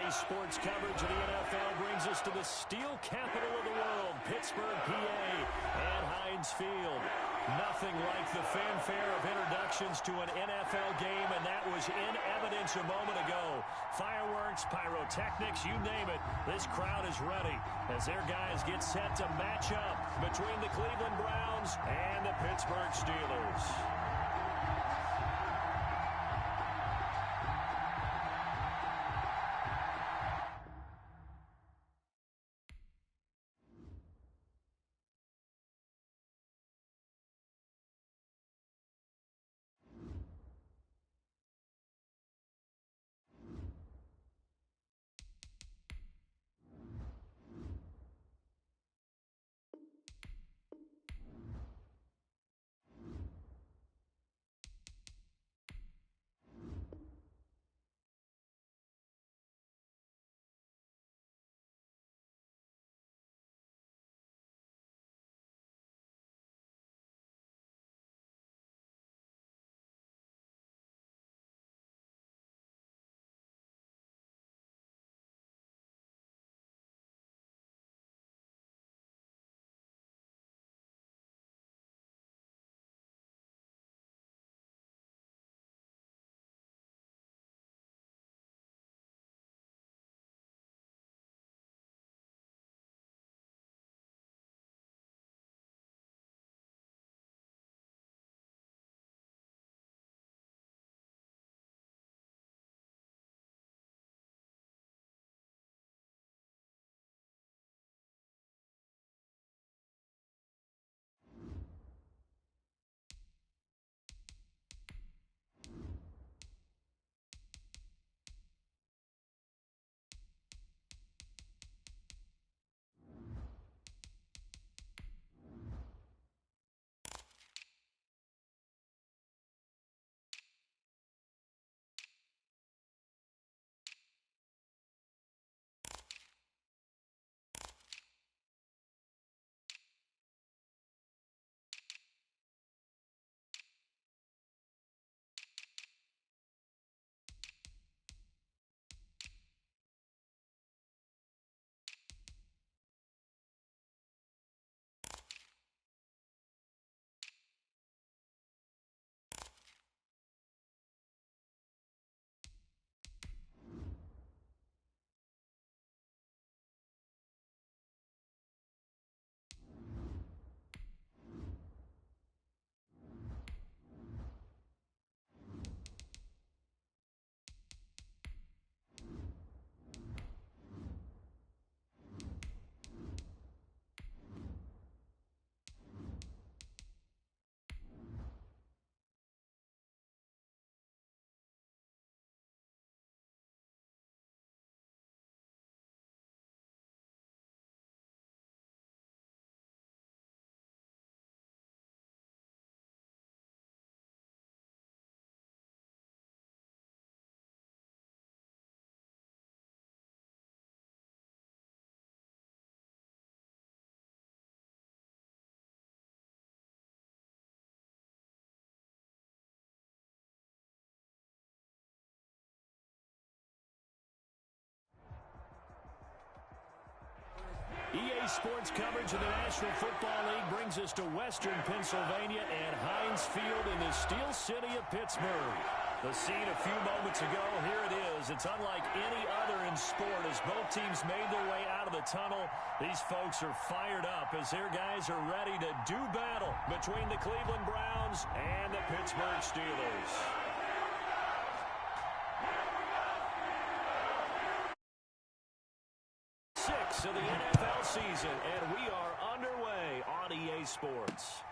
EA Sports coverage of the NFL brings us to the steel capital of the world, Pittsburgh, PA, and Heinz Field. Nothing like the fanfare of introductions to an NFL game, and that was in evidence a moment ago. Fireworks, pyrotechnics, you name it. This crowd is ready as their guys get set to match up between the Cleveland Browns and the Pittsburgh Steelers. EA Sports coverage of the National Football League brings us to Western Pennsylvania and Heinz Field in the Steel City of Pittsburgh. The scene a few moments ago, here it is. It's unlike any other in sport as both teams made their way out of the tunnel. These folks are fired up as their guys are ready to do battle between the Cleveland Browns and the Pittsburgh Steelers. Of the NFL season, and we are underway on EA Sports.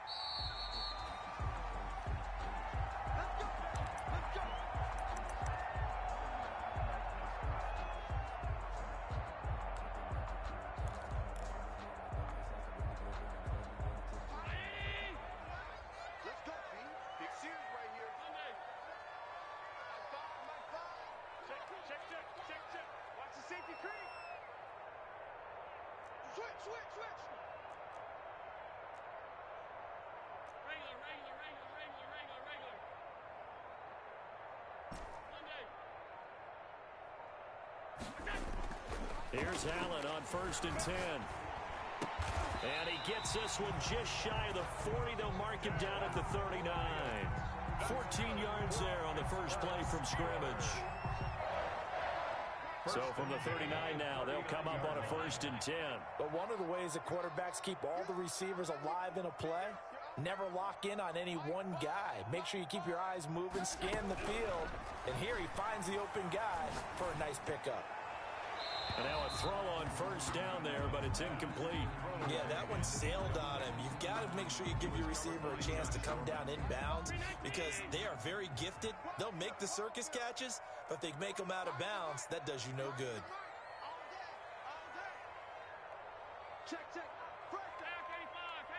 Switch. Regular. Monday. Here's Allen on 1st and 10. And he gets this one just shy of the 40. They'll mark him down at the 39. 14 yards there on the first play from scrimmage. So from the 39 now, they'll come up on a 1st and 10. But one of the ways that quarterbacks keep all the receivers alive in a play, never lock in on any one guy. Make sure you keep your eyes moving, scan the field. And here he finds the open guy for a nice pickup. And now a throw on 1st down there, but it's incomplete. Yeah, that one sailed on him. You've got to make sure you give your receiver a chance to come down inbounds because they are very gifted. They'll make the circus catches, but if they make them out of bounds, that does you no good. Check. First half 85.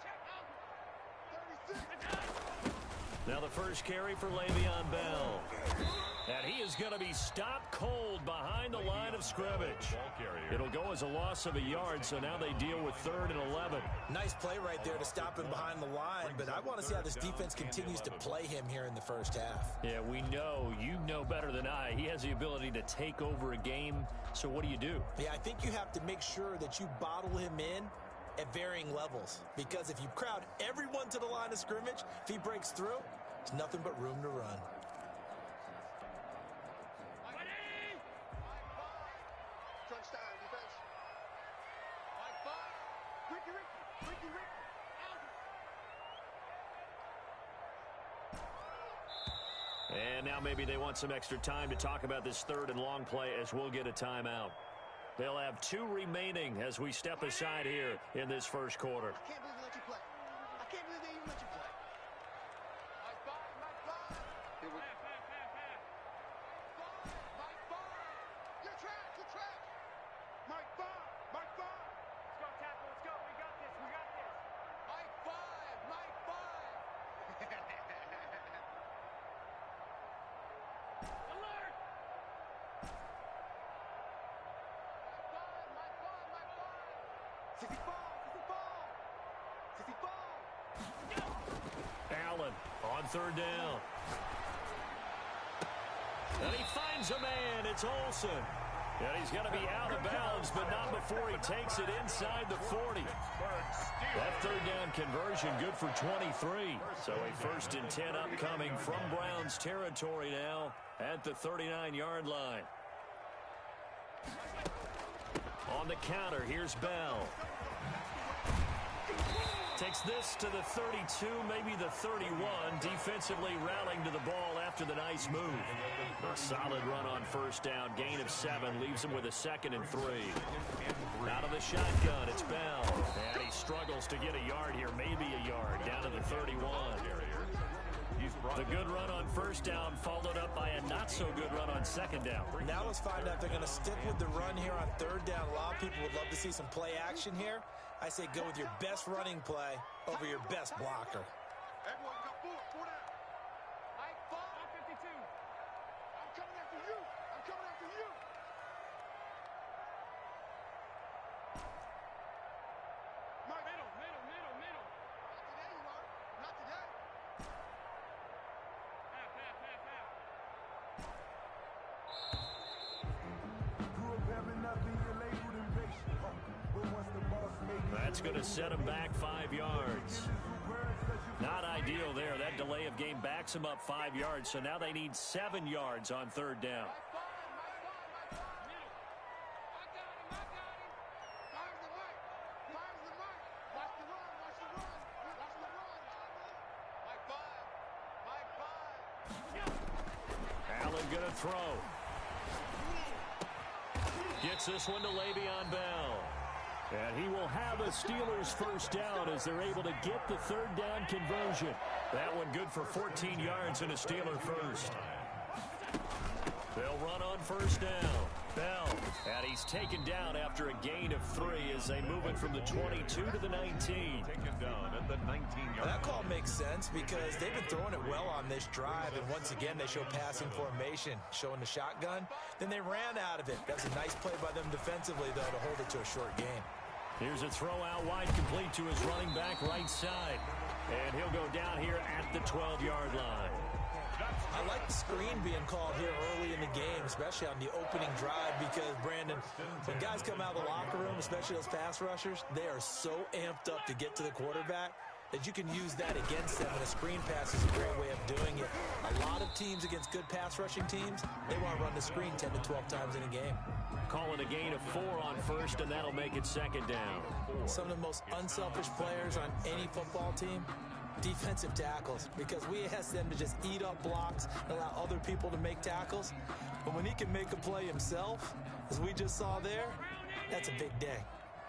Check 37. Check. Now the first carry for Le'Veon Bell. And he is going to be stopped cold behind the line of scrimmage. It'll go as a loss of a yard, so now they deal with 3rd and 11. Nice play right there to stop him behind the line, but I want to see how this defense continues to play him here in the first half. Yeah, we know. You know better than I. He has the ability to take over a game, so what do? Yeah, I think you have to make sure that you bottle him in at varying levels, because if you crowd everyone to the line of scrimmage, if he breaks through, there's nothing but room to run. And now maybe they want some extra time to talk about this 3rd and long play as we'll get a timeout. They'll have 2 remaining as we step aside here in this first quarter. I can't believe they let you play. I can't believe they even let you play. Here we go. You're trash. Mike 5. Let's go, tackle. Let's go. We got this. Mike 5. Alert! Sissy ball. Allen on 3rd down. And he finds a man. It's Olsen. And he's going to be out of bounds, but not before he takes it inside the 40. That 3rd down conversion good for 23. So a 1st and 10 upcoming from Browns territory now at the 39-yard line. On the counter, here's Bell. Takes this to the 32, maybe the 31. Defensively rallying to the ball after the nice move. A solid run on 1st down. Gain of 7. Leaves him with a 2nd and 3. Out of the shotgun, it's Bell. And he struggles to get a yard here. Maybe a yard. Down to the 31. The good run on 1st down followed up by a not-so-good run on 2nd down. Now let's find out if they're going to stick with the run here on 3rd down. A lot of people would love to see some play action here. I say go with your best running play over your best blocker. Everyone got 4 down. Mike 5. 52. I'm coming after you. Mike, middle. Not today. That's going to set him back 5 yards. Not ideal there. That delay of game backs him up 5 yards, so now they need 7 yards on 3rd down. Allen going to throw. Gets this one to Le'Veon Bell. And he will have a Steelers 1st down as they're able to get the 3rd down conversion. That one good for 14 yards and a Steeler 1st. They'll run on 1st down. Bell. And he's taken down after a gain of 3 as they move it from the 22 to the 19. Taken down at the 19-yard That call makes sense because they've been throwing it well on this drive, and once again they show passing formation, showing the shotgun. Then they ran out of it. That's a nice play by them defensively, though, to hold it to a short game. Here's a throw out wide, complete to his running back right side. And he'll go down here at the 12-yard line. I like screen being called here early in the game, especially on the opening drive, because, Brandon, when guys come out of the locker room, especially those pass rushers, they are so amped up to get to the quarterback that you can use that against them, and a screen pass is a great way of doing it. A lot of teams against good pass rushing teams, they want to run the screen 10 to 12 times in a game. Calling a gain of 4 on first, and that'll make it second down. Some of the most unselfish players on any football team, defensive tackles, because we ask them to just eat up blocks and allow other people to make tackles. But when he can make a play himself, as we just saw there, that's a big day.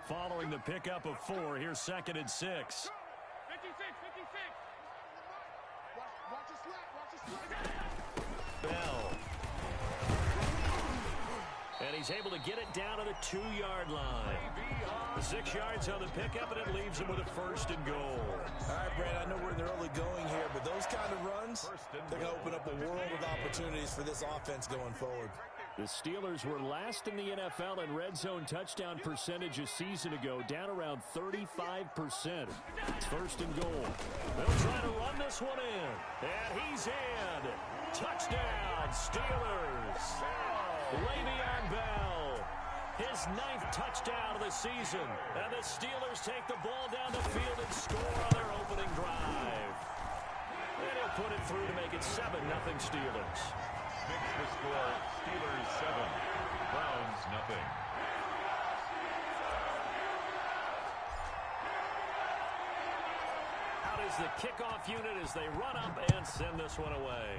Following the pickup of 4, here's second and 6. 56. Watch your slack. Bell. And he's able to get it down to the 2-yard line. 6 yards on the pickup, and it leaves him with a first and goal. All right, Brandon, I know we're in the early going here, but those kind of runs, they're going to open up a world of opportunities for this offense going forward. The Steelers were last in the NFL in red zone touchdown percentage a season ago, down around 35%. It's first and goal. They'll try to run this one in, and he's in. Touchdown, Steelers. Le'Veon Bell, his 9th touchdown of the season, and the Steelers take the ball down the field and score on their opening drive. And he'll put it through to make it 7-0 Steelers. Makes the score Steelers 7, Browns nothing. Out is the kickoff unit as they run up and send this one away.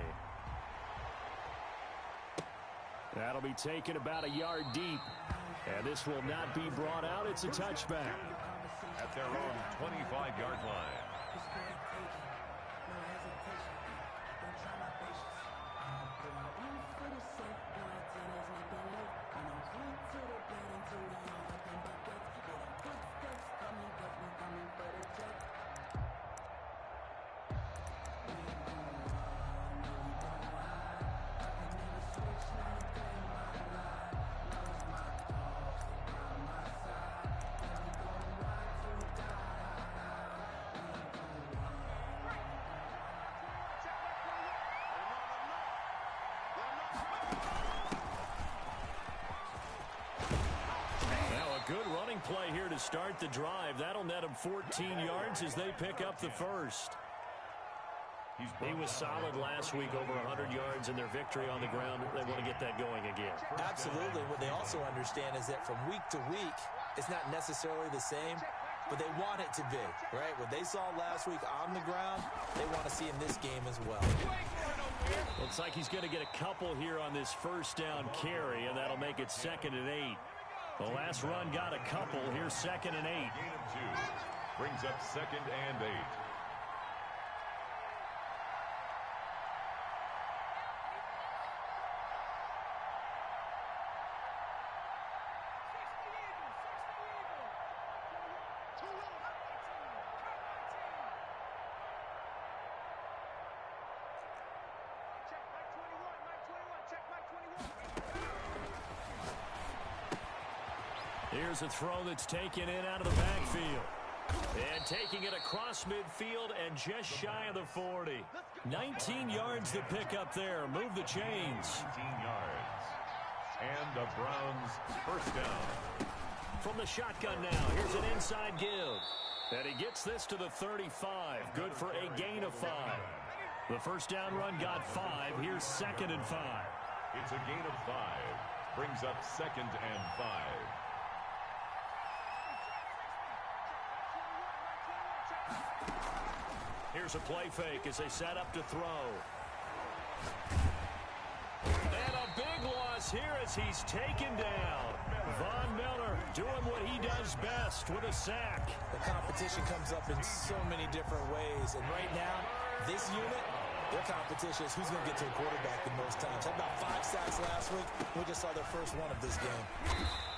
That'll be taken about a yard deep. And this will not be brought out. It's a touchback. At their own 25-yard line. Good running play here to start the drive. That'll net him 14 yards as they pick up the first. He was solid last week, over 100 yards in their victory on the ground. They want to get that going again. Absolutely. What they also understand is that from week to week, it's not necessarily the same, but they want it to be, right? What they saw last week on the ground, they want to see in this game as well. Looks like he's going to get a couple here on this first down carry, and that'll make it second and 8. The last run got a couple. Here's second and 8. Gain of 2 brings up second and 8. Here's a throw that's taken in out of the backfield. And taking it across midfield and just shy of the 40. 19 yards to pick up there. Move the chains. 19 yards. And the Browns first down. From the shotgun now, here's an inside give. And he gets this to the 35. Good for a gain of 5. The first down run got 5. Here's second and 5. It's a gain of 5. Brings up second and 5. Here's a play fake as they set up to throw. And a big loss here as he's taken down. Von Miller doing what he does best with a sack. The competition comes up in so many different ways. And right now, this unit, their competition is who's going to get to the quarterback the most times. Had about 5 sacks last week. We just saw their first one of this game.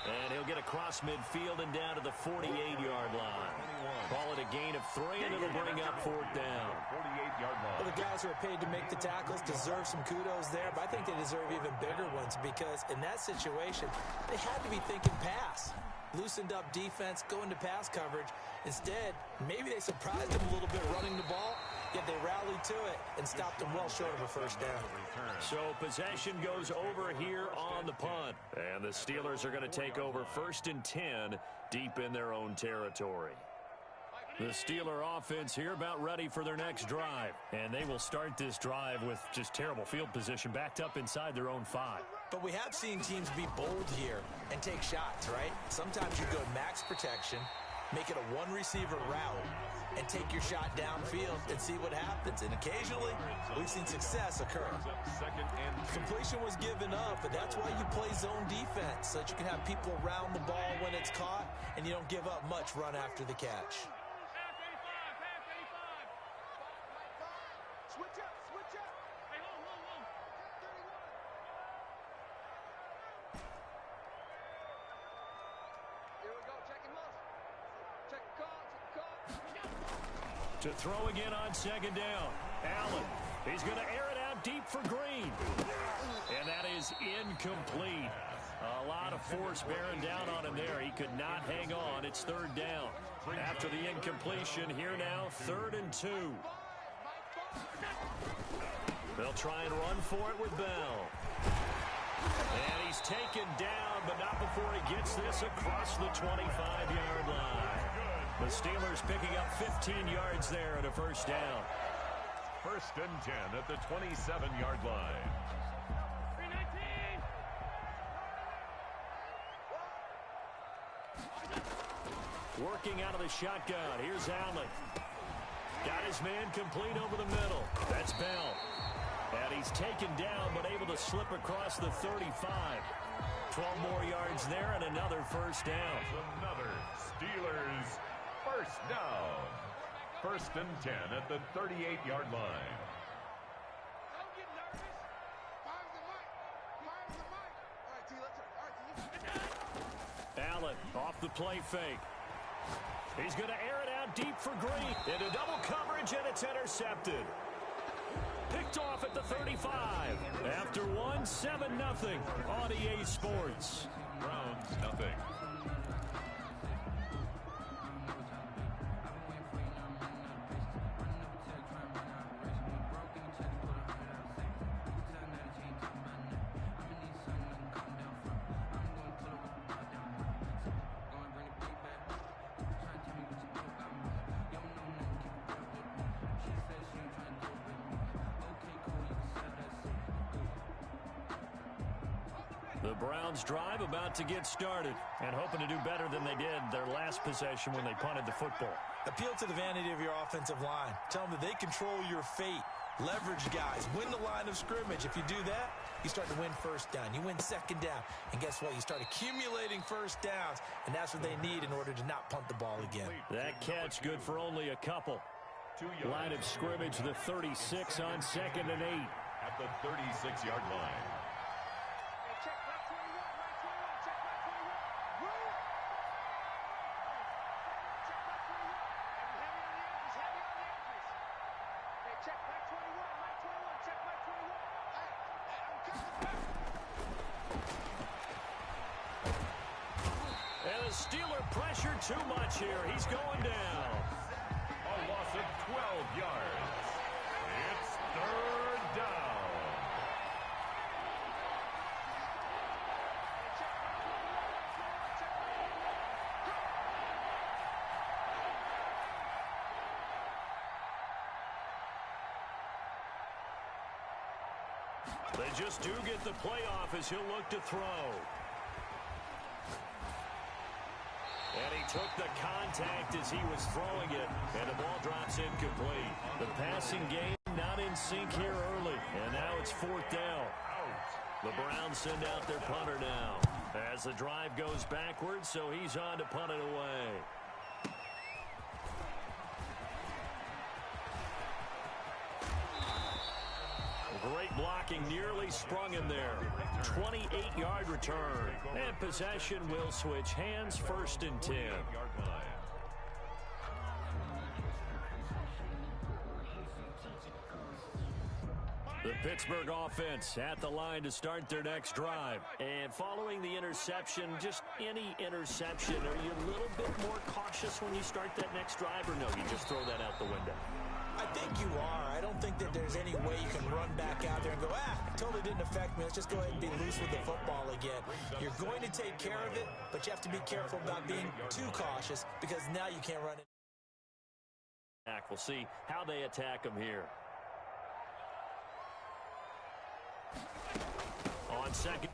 And he'll get across midfield and down to the 48-yard line. Call it a gain of 3, and it'll bring up fourth down. 48-yard line. Well, the guys who are paid to make the tackles deserve some kudos there, but I think they deserve even bigger ones because in that situation, they had to be thinking pass. Loosened up defense, go into pass coverage. Instead, maybe they surprised them a little bit running the ball, Yet they rallied to it and stopped them well short of a first down. So possession goes over here on the punt. And the Steelers are going to take over 1st and 10 deep in their own territory. The Steeler offense here about ready for their next drive. And they will start this drive with just terrible field position backed up inside their own 5. But we have seen teams be bold here and take shots, right? Sometimes you go max protection, make it a one-receiver route, and take your shot downfield and see what happens. And occasionally, we've seen success occur. Completion was given up, but that's why you play zone defense, so that you can have people around the ball when it's caught, and you don't give up much run after the catch. Switch up, switch up. Hey, hold. Here we go, checking muscle. Check the call. To throw again on 2nd down. Allen, he's going to air it out deep for Green. And that is incomplete. A lot of force bearing down on him there. He could not hang on. It's 3rd down. After the incompletion, here now, 3rd and 2. They'll try and run for it with Bell. And he's taken down, but not before he gets this across the 25-yard line. The Steelers picking up 15 yards there at a first down. 1st and 10 at the 27-yard line. Working out of the shotgun. Here's Allen. Got his man complete over the middle. That's Bell. And he's taken down, but able to slip across the 35. 12 more yards there and another first down. Another Steelers first down. 1st and 10 at the 38-yard line. Don't get nervous. Fire the mic. Fire the mic. All right, T, let's go. All right, T. Allen off the play fake. He's going to air it out deep for Green. Into double coverage, and it's intercepted. Picked off at the 35. After 7-0 on EA Sports. Browns, nothing. The Browns drive about to get started and hoping to do better than they did their last possession when they punted the football. Appeal to the vanity of your offensive line. Tell them that they control your fate. Leverage guys. Win the line of scrimmage. If you do that, you start to win first down. You win 2nd down. And guess what? You start accumulating first downs, and that's what they need in order to not punt the ball again. That catch good for only a couple. Line of scrimmage, the 36 on 2nd and 8. At the 36-yard line. Check back 21, right 21, check back 21. Rule. Check back 21. He's heavy on the ankles. Okay, check back 21, right 21, check back 21. Hey, I'm coming back. And the Steeler pressure too much here. He's going down. A loss of 12 yards. It's 3rd down. They just do get the playoff as he'll look to throw. And he took the contact as he was throwing it, and the ball drops incomplete. The passing game not in sync here early, and now it's 4th down. The Browns send out their punter now as the drive goes backwards, so he's on to punt it away. Great blocking, nearly sprung him there. 28-yard return. And possession will switch hands, 1st and 10. The Pittsburgh offense at the line to start their next drive. And following the interception, just any interception, are you a little bit more cautious when you start that next drive, or no, you just throw that out the window? I think you are. I don't think that there's any way you can run back out there and go, totally didn't affect me. Let's just go ahead and be loose with the football again. You're going to take care of it, but you have to be careful about being too cautious because now you can't run it. We'll see how they attack them here. On second.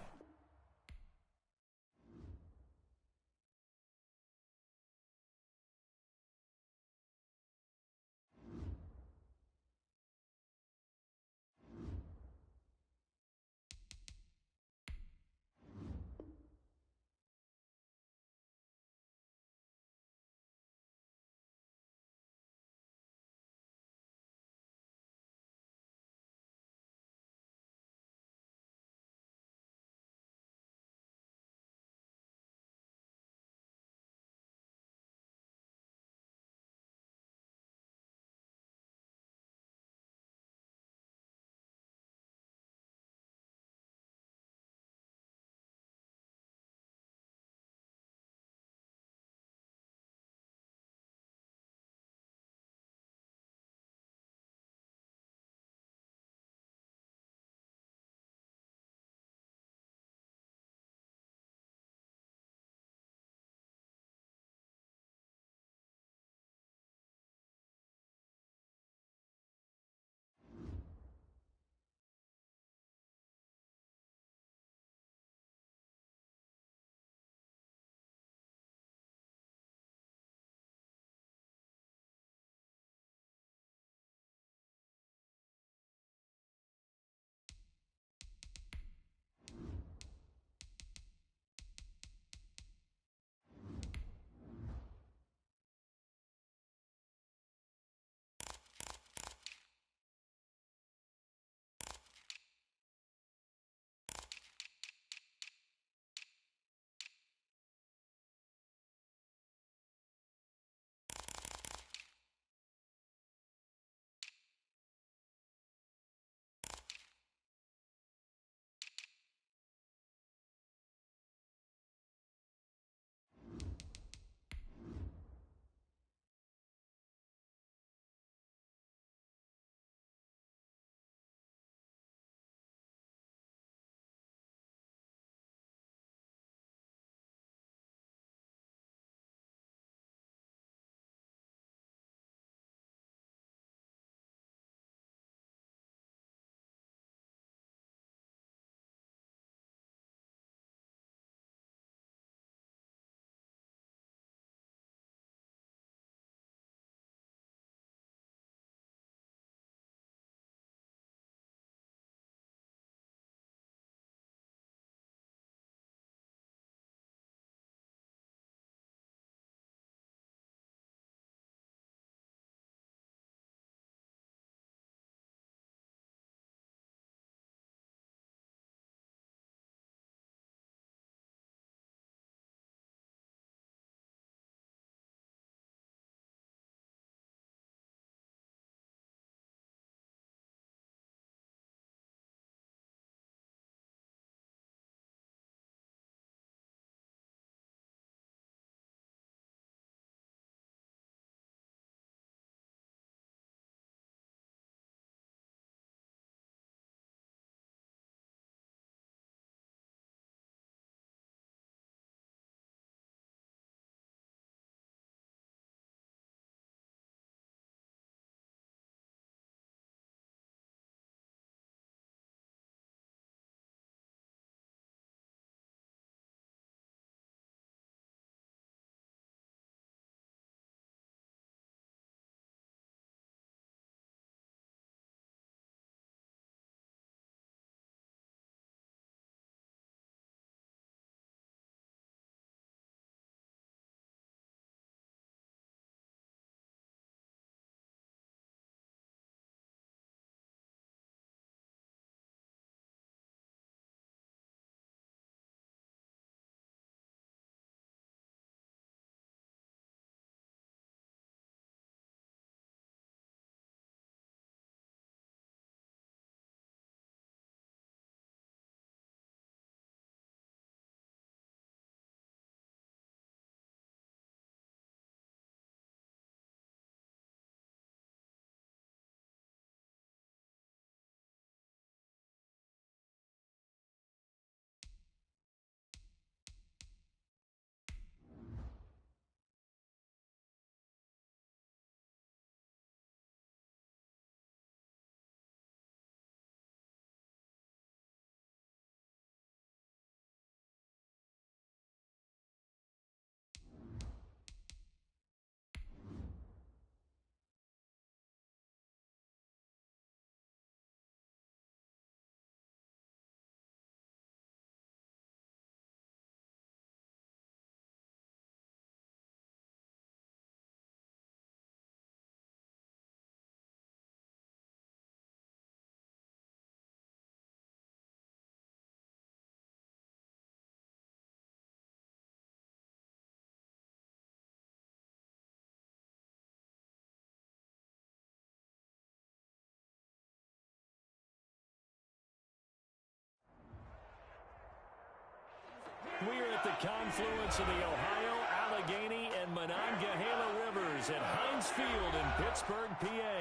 We're at the confluence of the Ohio, Allegheny, and Monongahela Rivers at Heinz Field in Pittsburgh, PA.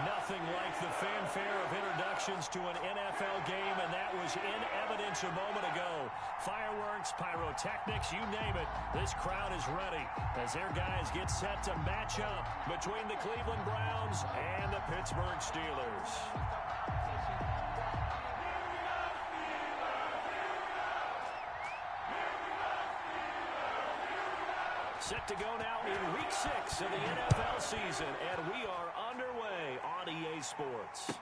Nothing like the fanfare of introductions to an NFL game, and that was in evidence a moment ago. Fireworks, pyrotechnics, you name it. This crowd is ready as their guys get set to match up between the Cleveland Browns and the Pittsburgh Steelers. Set to go now in Week 6 of the NFL season, and we are underway on EA Sports.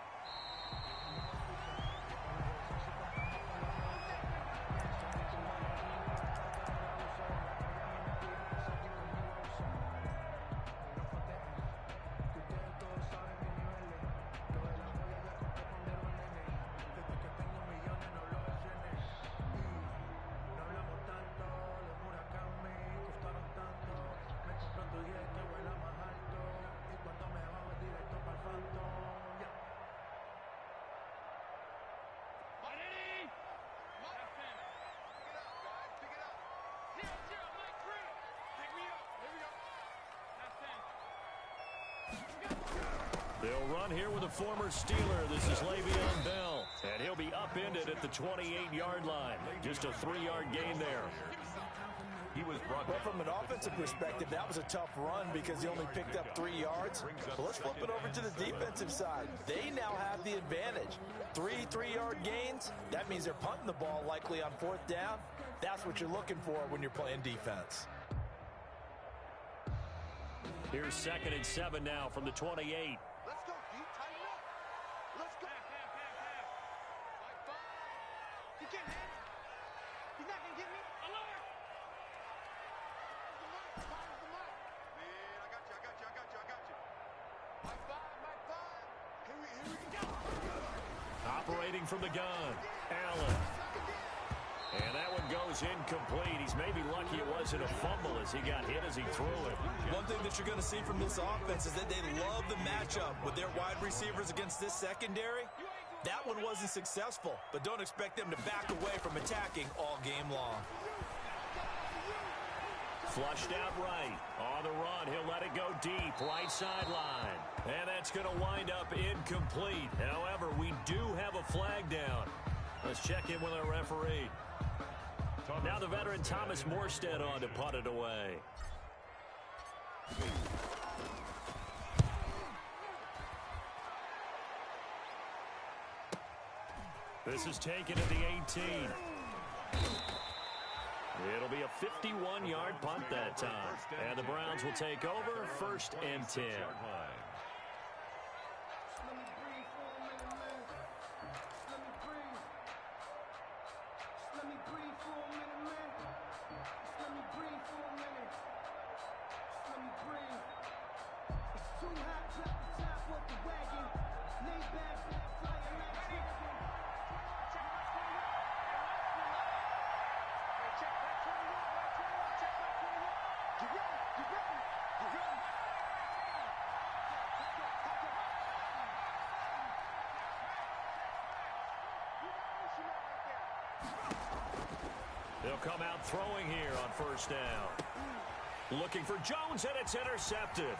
They'll run here with a former Steeler. This is Le'Veon Bell, and he'll be upended at the 28-yard line. Just a 3-yard gain there. He was brought well, from an offensive perspective, that was a tough run because he only picked up 3 yards. Well, let's flip it over to the defensive side. They now have the advantage. 3-3-yard gains, that means they're punting the ball likely on 4th down. That's what you're looking for when you're playing defense. Here's 2nd and 7 now from the 28. Let's go, D. Tighten up. Let's go. He can't hit. He's not going to get me. Alert. The mic. Man, I got you. Mike 5. Here we go. Operating from the gun, Allen. And that one goes incomplete. He's maybe lucky it wasn't a fumble as he got hit as he threw it. One thing that you're going to see from this offense is that they love the matchup with their wide receivers against this secondary. That one wasn't successful, but don't expect them to back away from attacking all game long. Flushed out right. On the run, he'll let it go deep, right sideline. And that's going to wind up incomplete. However, we do have a flag down. Let's check in with our referee. Now the veteran Thomas Morstead on to punt it away. This is taken at the 18. It'll be a 51-yard punt that time. And the Browns will take over 1st and 10. They'll come out throwing here on 1st down. Looking for Jones, and it's intercepted.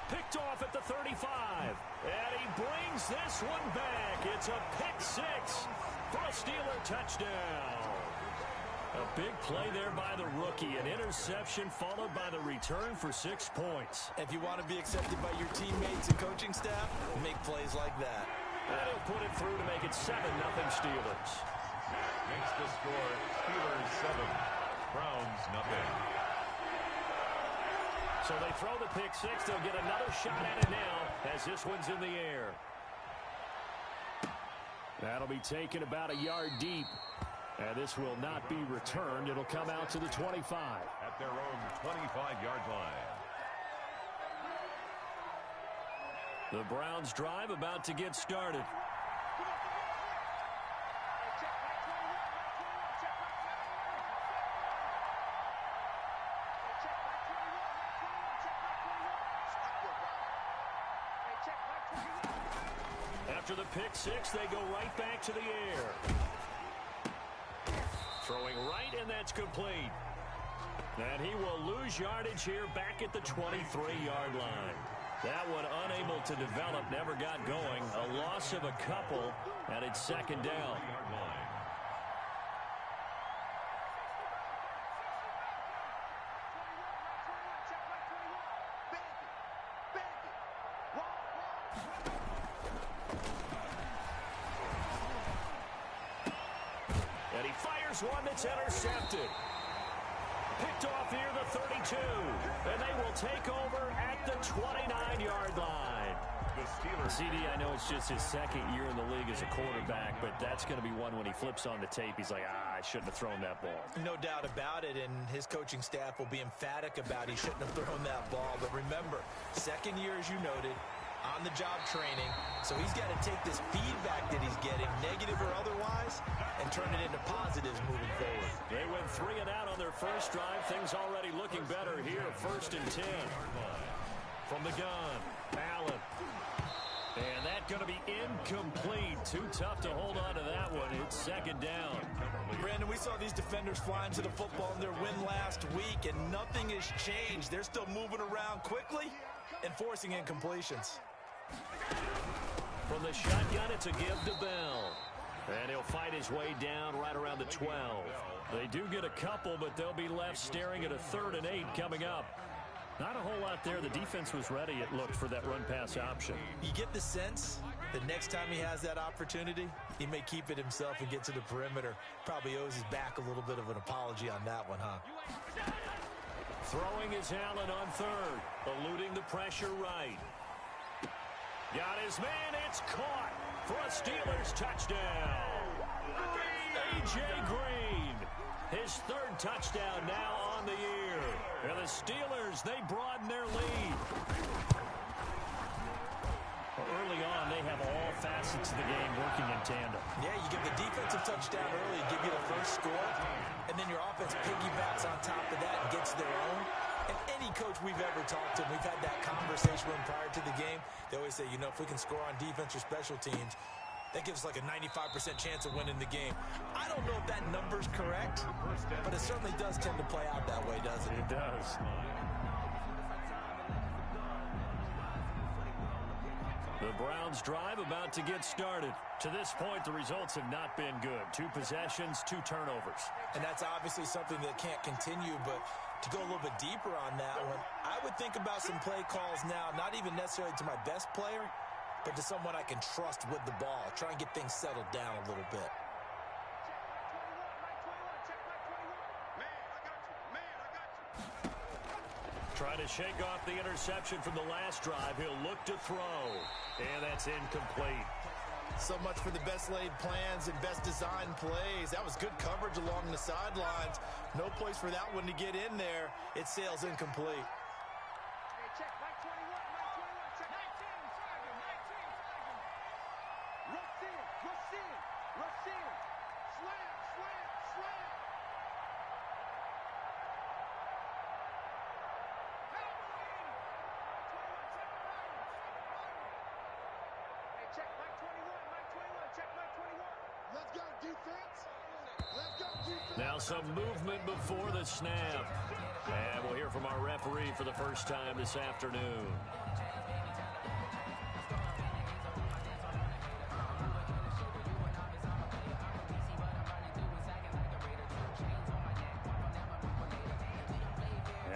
Picked off at the 35. And he brings this one back. It's a pick 6 for a Steeler touchdown. A big play there by the rookie. An interception followed by the return for 6 points. If you want to be accepted by your teammates and coaching staff, make plays like that. And he'll put it through to make it 7-0 Steelers. Makes the score Steelers 7, Browns nothing. So they throw the pick 6. They'll get another shot at it now as this one's in the air. That'll be taken about a yard deep. And this will not be returned. It'll come out to the 25. At their own 25-yard line. The Browns drive about to get started. After the pick 6, they go right back to the air. Throwing right, and that's complete. And he will lose yardage here back at the 23-yard line. That one unable to develop, never got going. A loss of a couple, and it's second down. And he fires one that's intercepted. Picked off here the 32. And they will take over at the 29-yard line. CD, I know it's just his second year in the league as a quarterback, but that's going to be one when he flips on the tape. He's like, I shouldn't have thrown that ball. No doubt about it, and his coaching staff will be emphatic about he shouldn't have thrown that ball. But remember, second year, as you noted, on-the-job training. So he's got to take this feedback that he's getting, negative or otherwise, and turn it into positives moving forward. They went 3 and out on their first drive. Things already looking better here. 1st and 10. From the gun, Allen. And that's going to be incomplete. Too tough to hold on to that one. It's second down. Brandon, we saw these defenders flying to the football in their win last week, and nothing has changed. They're still moving around quickly and forcing incompletions. From the shotgun, it's a give to Bell. And he'll fight his way down right around the 12. They do get a couple, but they'll be left staring at a 3rd and 8 coming up. Not a whole lot there. The defense was ready, it looked, for that run-pass option. You get the sense that next time he has that opportunity, he may keep it himself and get to the perimeter. Probably owes his back a little bit of an apology on that one, huh? Throwing is Allen on 3rd, eluding the pressure right. Got his man, it's caught for a Steelers touchdown. A.J. Green, his 3rd touchdown now on the year. And the Steelers, they broaden their lead. Early on, they have all facets of the game working in tandem. Yeah, you give the defensive touchdown early, give you the first score, and then your offense piggybacks on top of that and gets their own. And any coach we've ever talked to, we've had that conversation with them prior to the game, they always say, you know, if we can score on defense or special teams, that gives us like a 95% chance of winning the game. I don't know if that number's correct, but it certainly does tend to play out that way, doesn't it? It does. The Browns drive about to get started. To this point, the results have not been good. 2 possessions, 2 turnovers. And that's obviously something that can't continue, but to go a little bit deeper on that one, I would think about some play calls now, not even necessarily to my best player, but to someone I can trust with the ball. Try and get things settled down a little bit. Try to shake off the interception from the last drive. He'll look to throw. And that's incomplete. So much for the best laid plans and best designed plays. That was good coverage along the sidelines. No place for that one to get in there. It sails incomplete. Now some movement before the snap. And we'll hear from our referee for the first time this afternoon.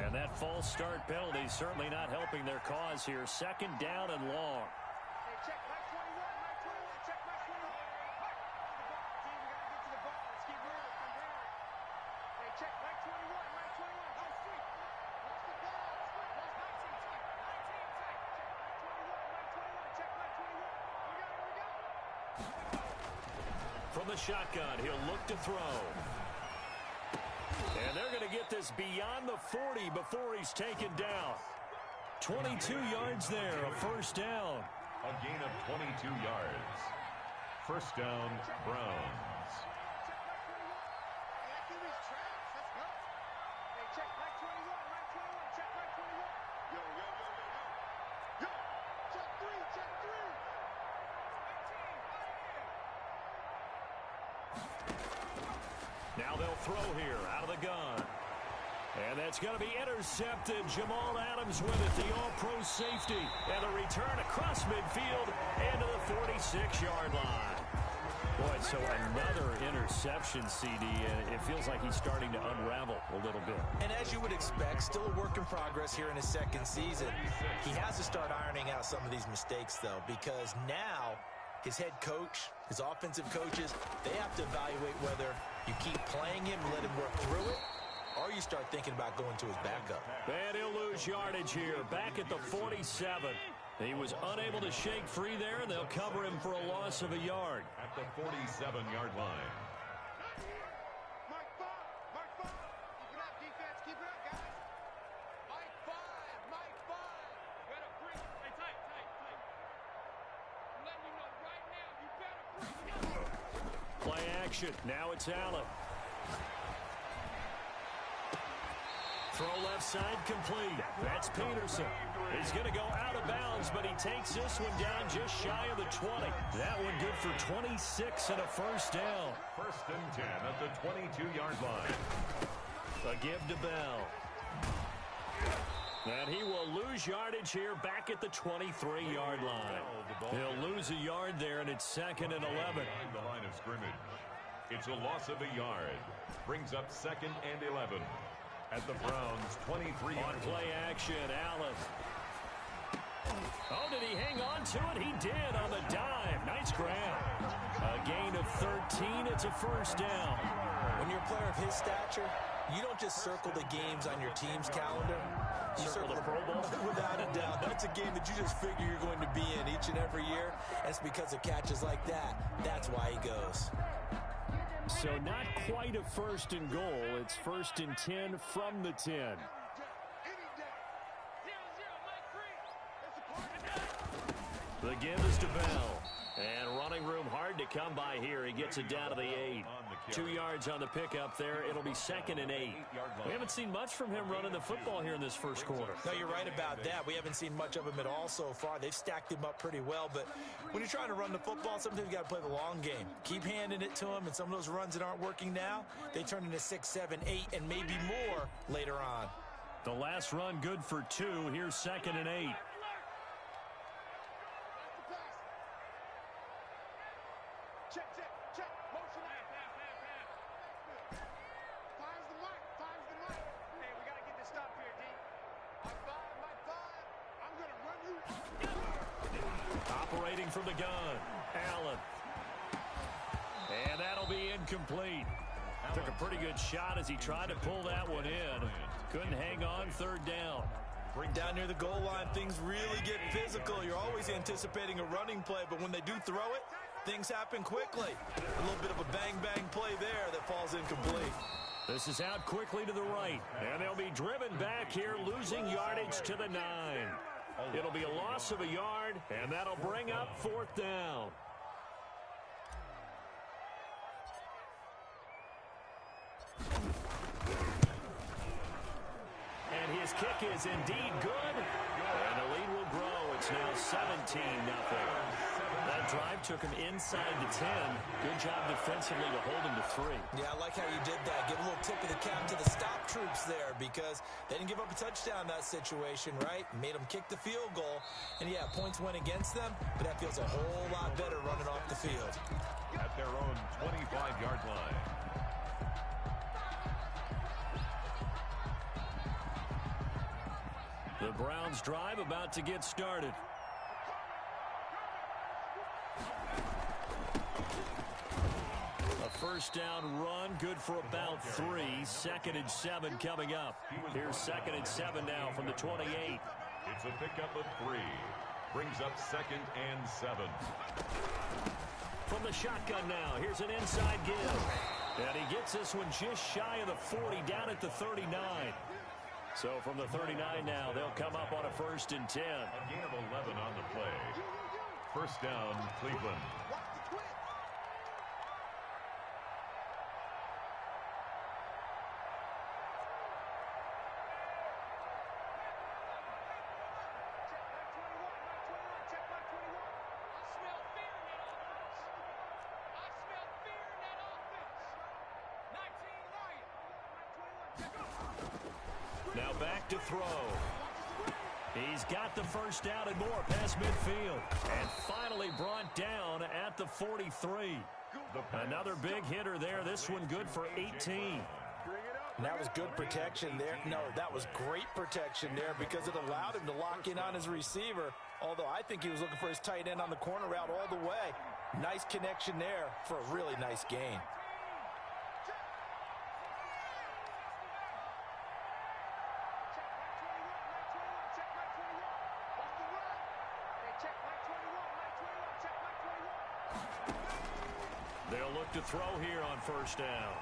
And that false start penalty certainly not helping their cause here. 2nd down and long. From the shotgun, he'll look to throw. And they're going to get this beyond the 40 before he's taken down. 22 yards there, a 1st down. A gain of 22 yards. 1st down, Browns. Now they'll throw here out of the gun. And that's going to be intercepted. Jamal Adams with it, the all-pro safety. And the return across midfield and to the 46-yard line. Boy, so another interception, CD, and it feels like he's starting to unravel a little bit. And as you would expect, still a work in progress here in his second season. He has to start ironing out some of these mistakes, though, because now his head coach, his offensive coaches, they have to evaluate whether you keep playing him and let him work through it, or you start thinking about going to his backup. And he'll lose yardage here, back at the 47. He was unable to shake free there, and they'll cover him for a loss of a yard. At the 47-yard line. Mark 5. Keep it up, defense. Keep it up, guys. Mike 5. Better bring it. Hey, tight. I'm letting you know right now, you better bring it. Play action. Now it's Allen. Throw left side complete. That's Peterson. He's going to go out of bounds, but he takes this one down just shy of the 20. That one good for 26 and a first down. 1st and 10 at the 22-yard line. A give to Bell. And he will lose yardage here back at the 23-yard line. He'll lose a yard there, and it's 2nd and 11. Behind the line of scrimmage. It's a loss of a yard. Brings up 2nd and 11. At the Browns' 23-yard line. On play action, Allen. Oh, did he hang on to it? He did on the dive. Nice grab. A gain of 13. It's a first down. When you're a player of his stature, you don't just circle the games on your team's calendar. You circle the Pro Bowl. Without a doubt. That's a game that you just figure you're going to be in each and every year. And it's because of catches like that. That's why he goes. So not quite a 1st and goal. It's 1st and 10 from the 10. The give is to Bell. And running room hard to come by here. He gets it down to the 8. 2 yards on the pickup there. It'll be 2nd and 8. We haven't seen much from him running the football here in this first quarter. No, you're right about that. We haven't seen much of him at all so far. They've stacked him up pretty well, but when you're trying to run the football, sometimes you got to play the long game. Keep handing it to him, and some of those runs that aren't working now, they turn into 6, 7, 8, and maybe more later on. The last run good for 2. Here's 2nd and 8. Check. Motion out. Fires the mic. Hey, we got to get this stop here, D. Mike 5. I'm going to run you. Operating from the gun. Allen. And that'll be incomplete. Took a pretty good shot as he tried to pull that one in. Couldn't hang on, 3rd down. Down near the goal line, things really get physical. You're always anticipating a running play, but when they do throw it, things happen quickly. A little bit of a bang-bang play there that falls incomplete. This is out quickly to the right, and they'll be driven back here, losing yardage to the 9. It'll be a loss of a yard, and that'll bring up 4th down. And his kick is indeed good, and the lead will grow. It's now 17-0. That drive took him inside the 10. Good job defensively to hold him to 3. Yeah, I like how you did that. Give a little tip of the cap to the stop troops there because they didn't give up a touchdown in that situation, right? Made them kick the field goal. And, yeah, points went against them, but that feels a whole lot better running off the field. At their own 25-yard line. The Browns drive about to get started. A first down run, good for about 3. 2nd and 7 coming up. Here's 2nd and 7 now from the 28. It's a pickup of 3. Brings up 2nd and 7. From the shotgun now, here's an inside give. And he gets this one just shy of the 40, down at the 39. So from the 39 now, they'll come up on a 1st and 10. A gain of 11 on the play. First down, Cleveland. Now back to throw. He's got the first down and more past midfield. And finally brought down at the 43. Another big hitter there. This one good for 18. And that was good protection there. No, that was great protection there because it allowed him to lock in on his receiver. Although I think he was looking for his tight end on the corner route all the way. Nice connection there for a really nice gain. They'll look to throw here on first down.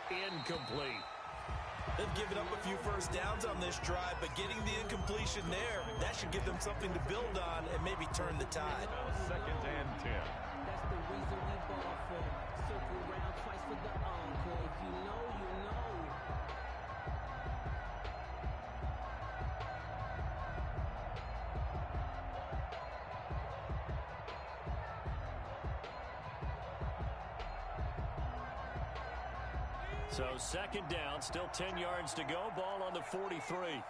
Incomplete. They've given up a few first downs on this drive, but getting the incompletion there, that should give them something to build on and maybe turn the tide. Second and 10. That's the reason we ball for. Circle around twice for the encore. If you know, you know. So second down, still 10 yards to go. Ball on the 43.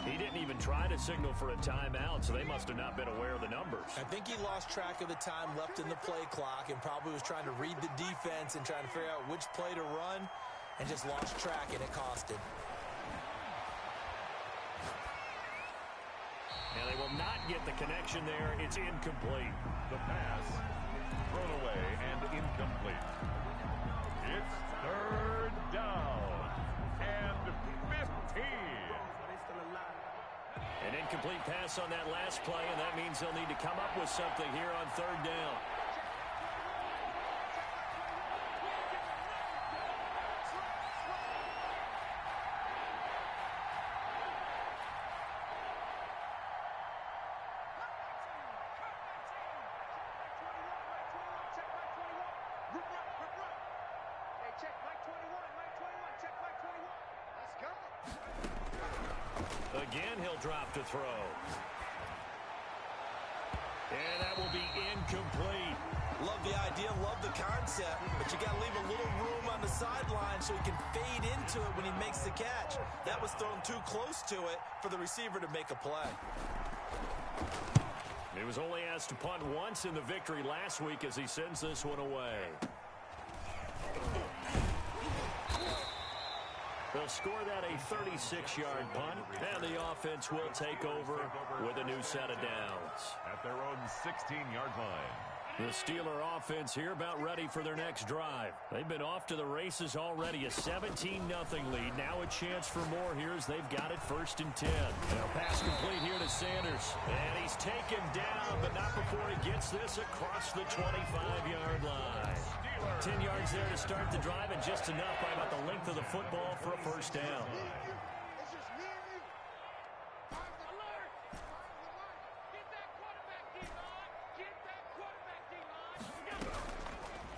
He didn't even try to signal for a timeout, so they must have not been aware of the numbers. I think he lost track of the time left in the play clock and probably was trying to read the defense and trying to figure out which play to run. And just lost track, and it cost him. And they will not get the connection there. It's incomplete. The pass thrown away and incomplete. It's third down and 15. An incomplete pass on that last play, and that means they'll need to come up with something here on third down. Again, he'll drop to throw. And that will be incomplete. Love the idea, love the concept, but you got to leave a little room on the sideline so he can fade into it when he makes the catch. That was thrown too close to it for the receiver to make a play. He was only asked to punt once in the victory last week as he sends this one away. They'll score that a 36-yard punt, and the offense will take over with a new set of downs. At their own 16-yard line. The Steeler offense here about ready for their next drive. They've been off to the races already, a 17-0 lead. Now a chance for more here as they've got it first and 10. Now pass complete here to Sanders. And he's taken down, but not before he gets this across the 25-yard line. 10 yards there to start the drive, and just enough by about the length of the football for a first down.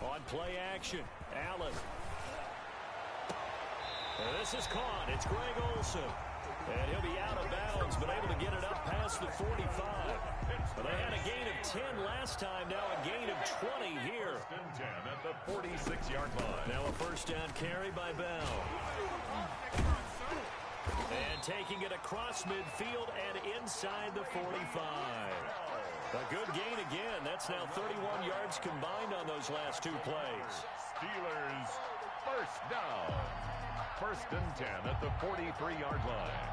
On play action, Allen. And this is caught. It's Greg Olsen. And he'll be out of bounds, but able to get it up past the 45. But they had a gain of 10 last time, now a gain of 20 here. First and 10 at the 46-yard line. Now a first down carry by Bell. And taking it across midfield and inside the 45. A good gain again. That's now 31 yards combined on those last two plays. Steelers first down. First and 10 at the 43-yard line.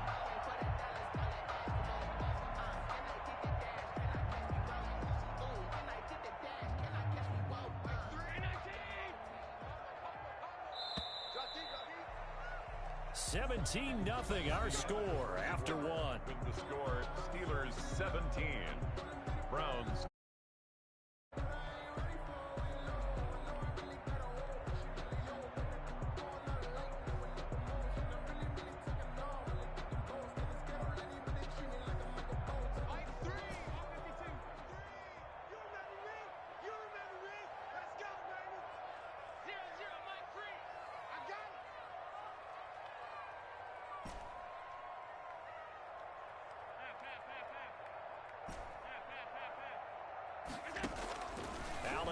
Nothing our score after one. With the score, Steelers 17. Browns.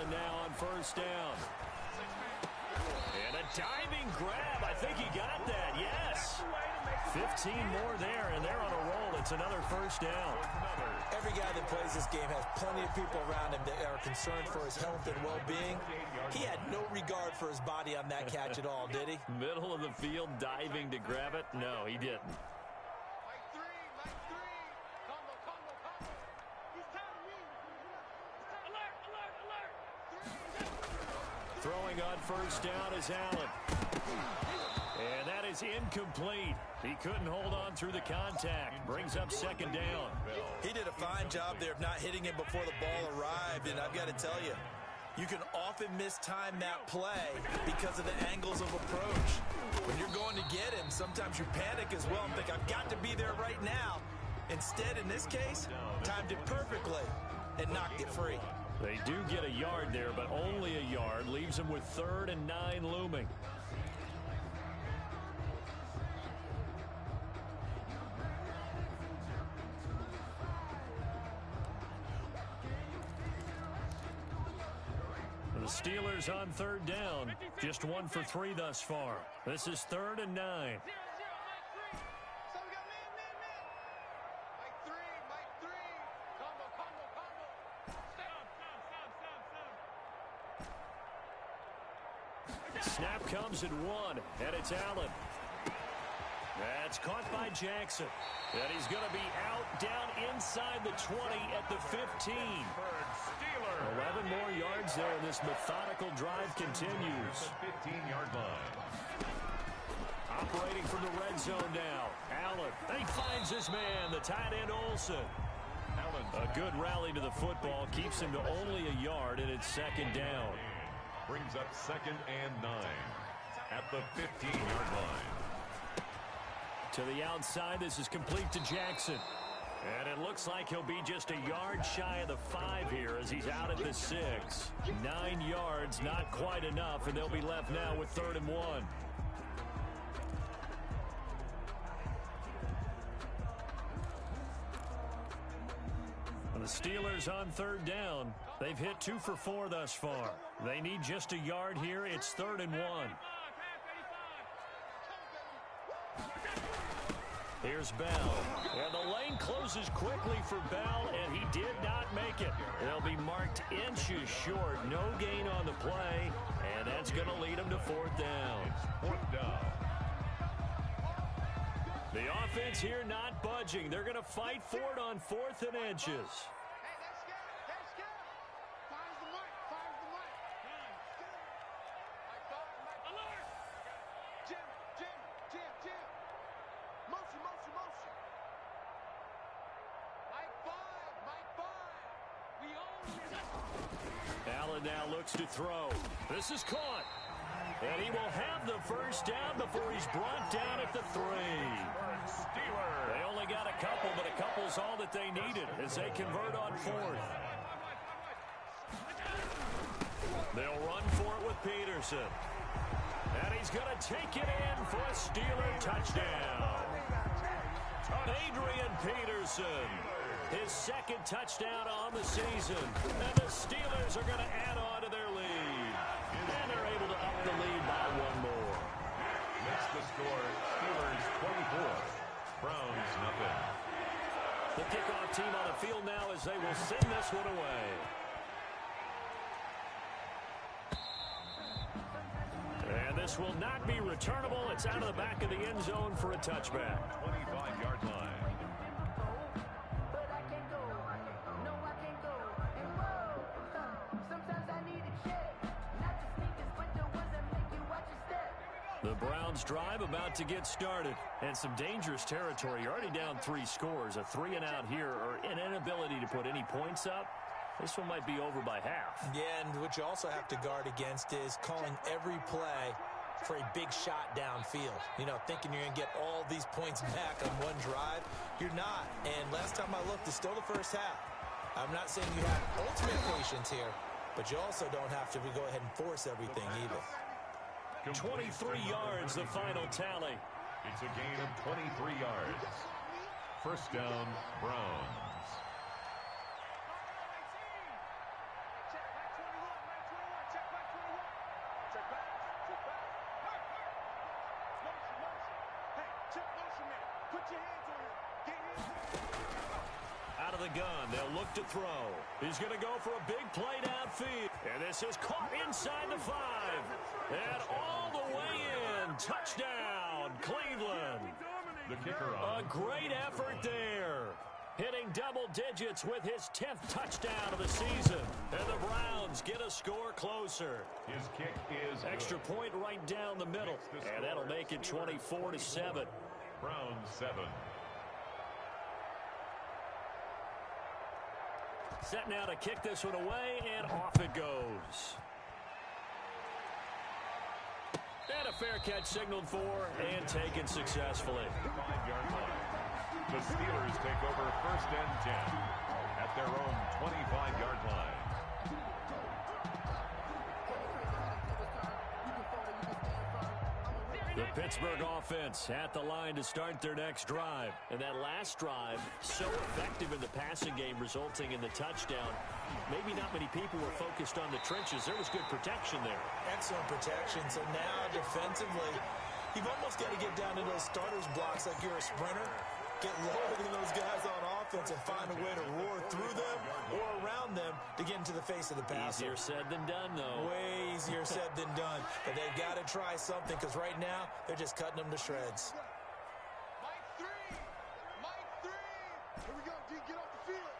Allen now on first down. And a diving grab. I think he got that, yes. 15 more there, and they're on a roll. It's another first down. Every guy that plays this game has plenty of people around him that are concerned for his health and well-being. He had no regard for his body on that catch at all, did he? Middle of the field, diving to grab it. No, he didn't. Mike three. Combo, combo, combo. He's telling me. Alert. Throwing on first down is Allen. And that is incomplete. He couldn't hold on through the contact. Brings up second down. He did a fine job there of not hitting him before the ball arrived, and I've got to tell you, you can often mistime that play because of the angles of approach. When you're going to get him, sometimes you panic as well and think, I've got to be there right now. Instead, in this case, timed it perfectly and knocked it free. They do get a yard there, but only a yard. Leaves them with 3rd and 9 looming. The Steelers on 3rd down. Just 1 for 3 thus far. This is 3rd and 9. So we got man. Mike three. Combo, combo, combo. Stop. Snap comes at 1, and it's Allen. That's caught by Jackson. And he's going to be out down inside the 20 at the 15. 11 more yards there, and this methodical drive continues. 15-yard line. Operating from the red zone now. Allen, he finds his man, the tight end Olsen. A good rally to the football, keeps him to only a yard, and it's second down. Brings up 2nd and 9 at the 15-yard line. To the outside, this is complete to Jackson. And it looks like he'll be just a yard shy of the 5 here as he's out at the 6. 9 yards, not quite enough, and they'll be left now with 3rd and 1. The Steelers on 3rd down. They've hit 2 for 4 thus far. They need just a yard here. It's 3rd and 1. Here's Bell. And the lane closes quickly for Bell, and he did not make it. They'll be marked inches short. No gain on the play, and that's going to lead them to 4th down. 4th down. The offense here not budging. They're going to fight for it on 4th and inches. Hey, that's good. Finds the mark. Mike. Alert. Jim. Motion. Mike 5. We own it. Allen now looks to throw. This is caught. And he will have the first down before he's brought down at the 3. They only got a couple, but a couple's all that they needed as they convert on 4th. They'll run for it with Peterson. And he's going to take it in for a Steeler touchdown. Adrian Peterson, his 2nd touchdown on the season. And the Steelers are going to add on to their lead. And they're able to up the lead by 1 more. Makes the score Steelers 24, Browns nothing. The kickoff team on the field now as they will send this one away. And this will not be returnable. It's out of the back of the end zone for a touchback. 25-yard line. The Browns drive about to get started. And some dangerous territory. You're already down 3 scores. A 3 and out here, or an inability to put any points up. This one might be over by half. Yeah, and what you also have to guard against is calling every play for a big shot downfield. You know, thinking you're going to get all these points back on one drive. You're not. And last time I looked, it's still the first half. I'm not saying you have ultimate patience here, but you also don't have to go ahead and force everything either. 23 yards, the final tally. It's a gain of 23 yards. First down, Browns. Put your hands on him. Get hands on him. Out of the gun, they'll look to throw. He's going to go for a big play downfield. And this is caught inside the 5. And all the way in. Touchdown, Cleveland. The kicker A great effort there. Hitting double digits with his 10th touchdown of the season. And the Browns get a score closer. His kick is Extra point right down the middle. And that'll make it 24-7. Browns 7. Set now to kick this one away, and off it goes. And a fair catch signaled for and taken successfully. 5-yard line. The Steelers take over 1st and 10 at their own 25-yard line. The Pittsburgh offense at the line to start their next drive. And that last drive, so effective in the passing game, resulting in the touchdown. Maybe not many people were focused on the trenches. There was good protection there. Excellent protection. So now defensively, you've almost got to get down to those starters blocks like you're a sprinter. Get lower than those guys on offense and find a way to roar through them or around them to get into the face of the passer. Easier said than done, though. Way easier said than done. But they've got to try something because right now they're just cutting them to shreds. Mike 3. Mike 3. Here we go, D. Get off the field.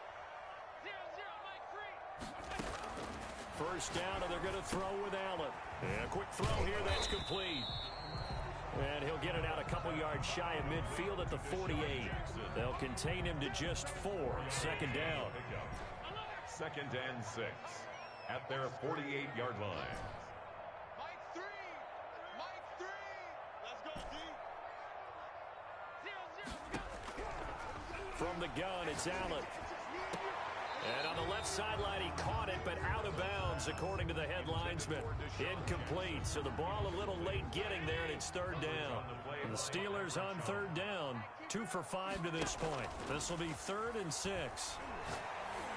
0-0, Mike 3. First down, and they're going to throw with Allen. And a quick throw here, that's complete. And he'll get it out a couple yards shy of midfield at the 48. They'll contain him to just 4. Second down. 2nd and 6 at their 48-yard line. Mike 3. Mike 3. Let's go, D. 0-0. From the gun, it's Allen. And on the left sideline, he caught it, but out of bounds, according to the head linesman. Incomplete, so the ball a little late getting there, and it's 3rd down. And the Steelers on 3rd down, 2 for 5 to this point. This will be 3rd and 6.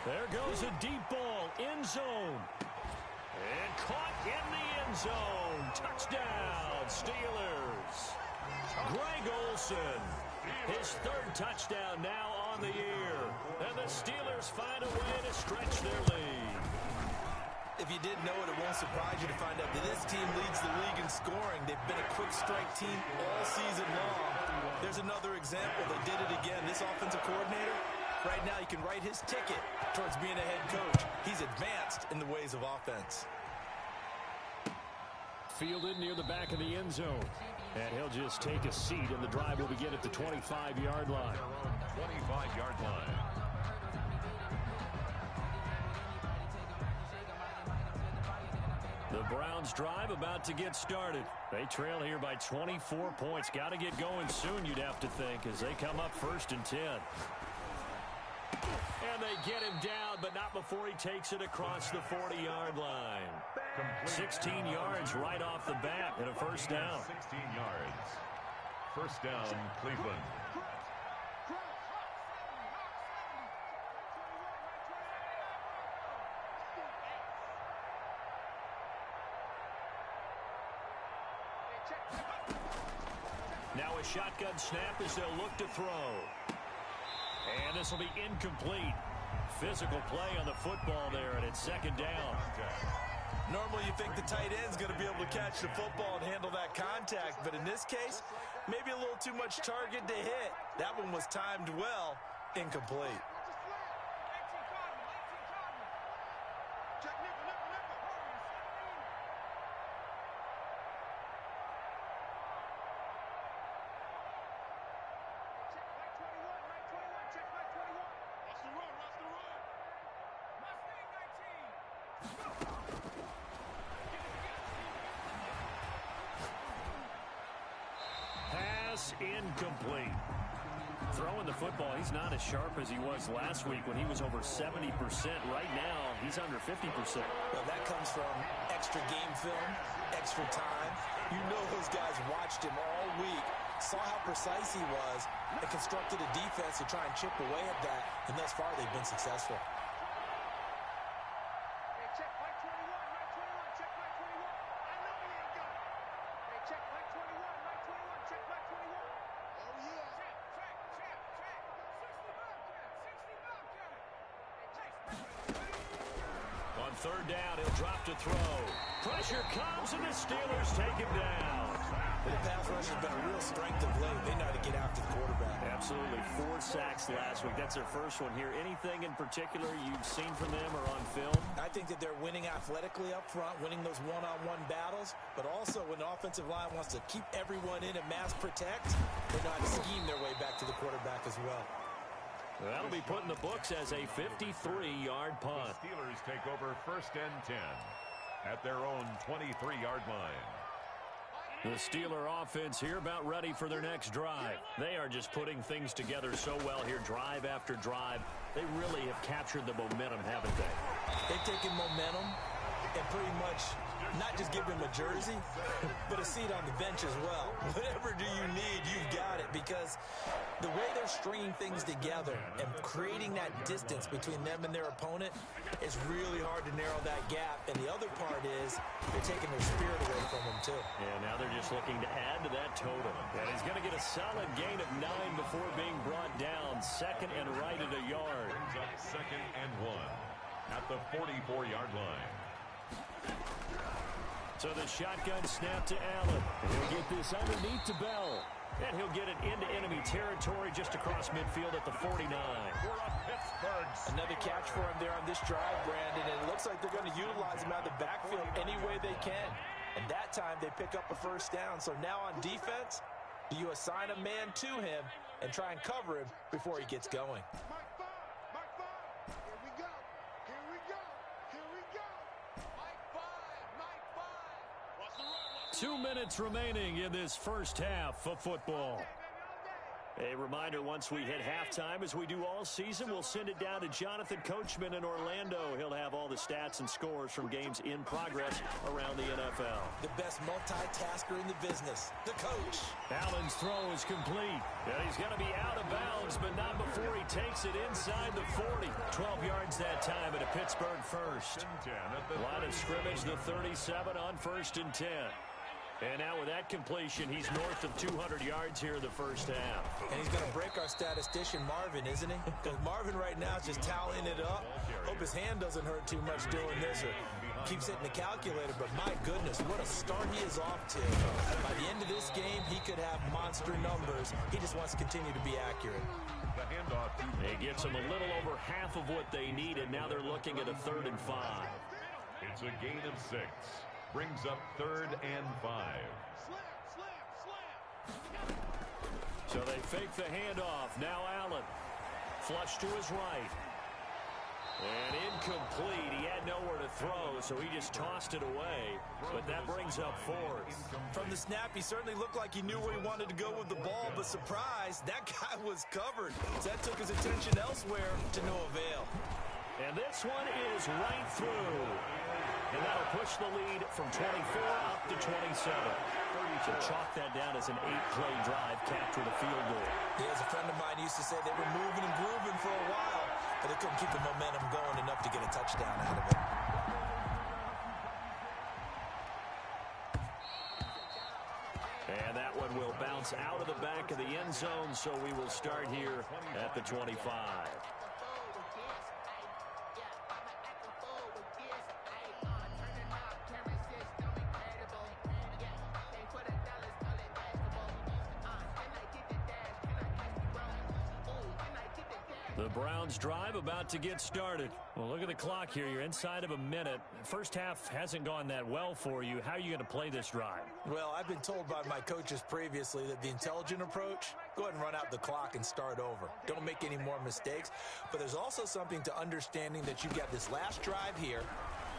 There goes a deep ball, end zone. And caught in the end zone. Touchdown, Steelers. Greg Olsen, his 3rd touchdown now on the year. And the Steelers find a way to stretch their lead. If you didn't know it, it won't surprise you to find out that this team leads the league in scoring. They've been a quick strike team all season long. There's another example. They did it again. This offensive coordinator, right now, you can write his ticket towards being a head coach. He's advanced in the ways of offense. Fielded near the back of the end zone. And he'll just take a seat, and the drive will begin at the 25-yard line. 25-yard line. The Browns drive about to get started. They trail here by 24 points. Got to get going soon, you'd have to think, as they come up 1st and 10. And they get him down, but not before he takes it across the 40-yard line. 16 yards right off the bat and a 1st down. 16 yards. 1st down, Cleveland. Now a shotgun snap as they'll look to throw. And this will be incomplete. Physical play on the football there, and it's 2nd down. Normally you think the tight end's going to be able to catch the football and handle that contact, but in this case, maybe a little too much target to hit. That one was timed well, incomplete. Check nickel, nickel, nickel. Check back 21, Watch the run, watch the run. Mustang 19. Pass incomplete. Throwing the football, he's not as sharp as he was last week when he was over 70%. Right now, he's under 50%. Well, that comes from extra game film, extra time. You know those guys watched him all week, saw how precise he was, and constructed a defense to try and chip away at that, and thus far they've been successful. Hey, check back 21, check back 21. I know he ain't got it. Hey, check back 21, check back 21. Oh, yeah. Check. third down. He'll drop to throw. Pressure comes, and the Steelers take him down. The pass rush has been a real strength of late. They know how to get after the quarterback. Absolutely. 4 sacks last week. That's their first one here. Anything in particular you've seen from them or on film? I think that they're winning athletically up front, winning those one-on-one battles, but also when the offensive line wants to keep everyone in and mass protect, they know how to scheme their way back to the quarterback as well. That'll be put in the books as a 53-yard punt. The Steelers take over first and 10 at their own 23-yard line. The Steeler offense here about ready for their next drive. They are just putting things together so well here, drive after drive. They really have captured the momentum, haven't they? They've taken momentum and pretty much not just give him a jersey, but a seat on the bench as well. Whatever do you need, you've got it, because the way they're stringing things together and creating that distance between them and their opponent is really hard to narrow that gap. And the other part is they're taking their spirit away from them, too. Yeah, now they're just looking to add to that total. And he's going to get a solid gain of 9 before being brought down. Second and right at a yard. Brings up second and 1 at the 44-yard line. So the shotgun snap to Allen. He'll get this underneath to Bell. And he'll get it into enemy territory just across midfield at the 49. Another catch for him there on this drive, Brandon. And it looks like they're going to utilize him out of the backfield any way they can. And that time they pick up a first down. So now on defense, do you assign a man to him and try and cover him before he gets going? Mike 5. Mike 5. Here we go. Here we go. Here we go. Mike 5. Mike 5. Watch the run. 2 minutes remaining in this first half of football. A reminder, once we hit halftime, as we do all season, we'll send it down to Jonathan Coachman in Orlando. He'll have all the stats and scores from games in progress around the NFL. The best multitasker in the business, the coach. Allen's throw is complete. And he's going to be out of bounds, but not before he takes it inside the 40. 12 yards that time at a Pittsburgh first. Line of scrimmage, the 37 on first and 10. And now with that completion, he's north of 200 yards here in the first half. And he's going to break our statistician, Marvin, isn't he? Because Marvin right now is just tallying it up. Hope his hand doesn't hurt too much doing this or keeps hitting the calculator. But my goodness, what a start he is off to. By the end of this game, he could have monster numbers. He just wants to continue to be accurate. The handoff. It gets them a little over half of what they needed. Now they're looking at a 3rd and 5. It's a gain of 6. Brings up 3rd and 5. So they fake the handoff. Now Allen. Flush to his right. And incomplete. He had nowhere to throw, so he just tossed it away. But that brings up 4th. From the snap, he certainly looked like he knew where he wanted to go with the ball, but surprise, that guy was covered. So that took his attention elsewhere to no avail. And this one is right through. And that'll push the lead from 24 up to 27. So chalk that down as an 8-play drive capture the field goal. Yeah, as a friend of mine used to say, they were moving and grooving for a while, but they couldn't keep the momentum going enough to get a touchdown out of it. And that one will bounce out of the back of the end zone, so we will start here at the 25. The Browns drive about to get started. Well, look at the clock here. You're inside of a minute. First half hasn't gone that well for you. How are you going to play this drive? Well, I've been told by my coaches previously that the intelligent approach, go ahead and run out the clock and start over. Don't make any more mistakes. But there's also something to understanding that you've got this last drive here.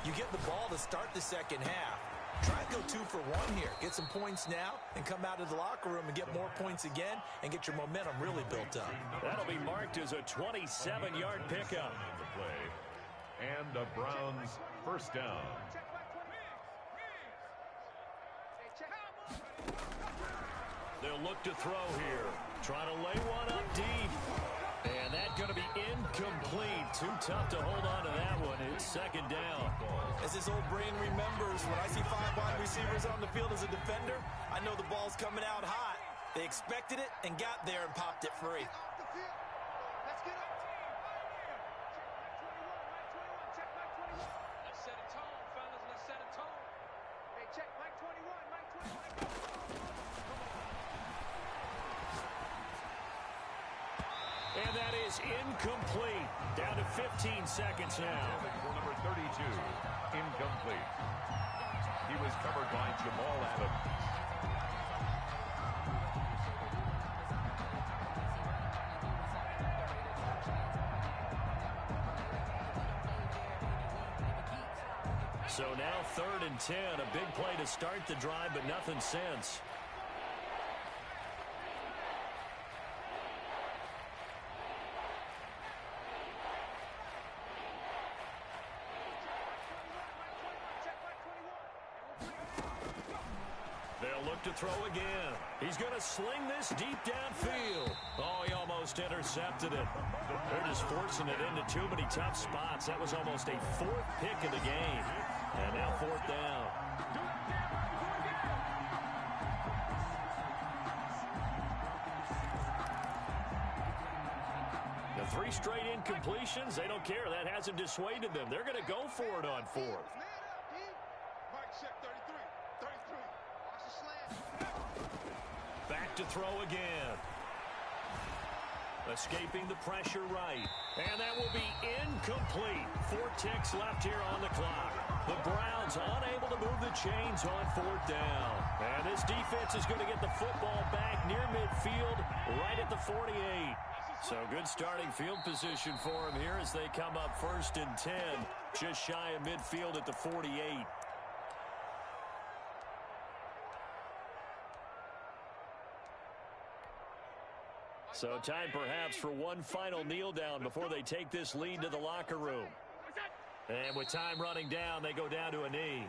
You get the ball to start the second half. Try and go 2 for 1 here. Get some points now and come out of the locker room and get more points again and get your momentum really built up. That'll be marked as a 27-yard pickup. The play. And the Browns first down. They'll look to throw here. Trying to lay one up deep. And that's going to be incomplete. Too tough to hold on to that one. It's second down. As this old brain remembers, when I see 5 wide receivers on the field as a defender, I know the ball's coming out hot. They expected it and got there and popped it free. Let's get up. is incomplete. Down to 15 seconds now. For number 32, incomplete. He was covered by Jamal Adams. So now 3rd and 10. A big play to start the drive, but nothing since. They'll look to throw again. He's going to sling this deep downfield. Oh, he almost intercepted it. They're just forcing it into too many tough spots. That was almost a 4th pick of the game. And now 4th down. The 3 straight incompletions, they don't care. That hasn't dissuaded them. They're going to go for it on 4th. Mike, check 33. 33. Watch the slant. Back to throw again. Escaping the pressure right. And that will be incomplete. 4 ticks left here on the clock. The Browns unable to move the chains on 4th down. And this defense is going to get the football back near midfield, right at the 48. So good starting field position for them here as they come up 1st and 10. Just shy of midfield at the 48. So time perhaps for one final kneel down before they take this lead to the locker room. And with time running down, they go down to a knee.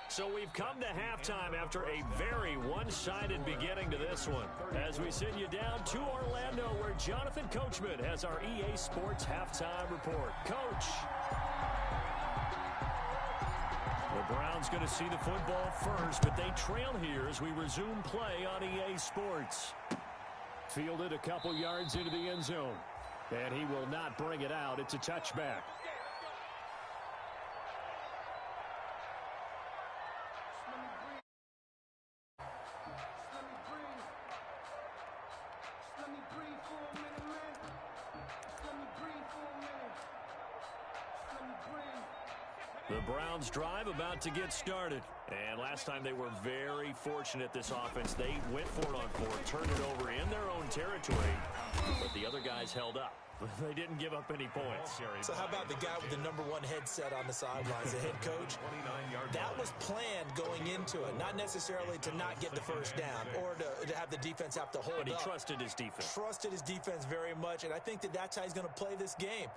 So we've come to halftime after a very one-sided beginning to this one. As we send you down to Orlando, where Jonathan Coachman has our EA Sports halftime report. Coach. The Browns going to see the football first, but they trail here as we resume play on EA Sports. Fielded a couple yards into the end zone. And he will not bring it out. It's a touchback. The Browns drive about to get started. And last time they were very fortunate, this offense. They went for it on 4th, turned it over in their own territory, but the other guys held up. They didn't give up any points. So how about the guy with the #1 headset on the sidelines, the head coach? That was planned going into it, not necessarily to not get the first down or to have the defense have to hold up. But he trusted his defense. Trusted his defense very much, and I think that's how he's going to play this game.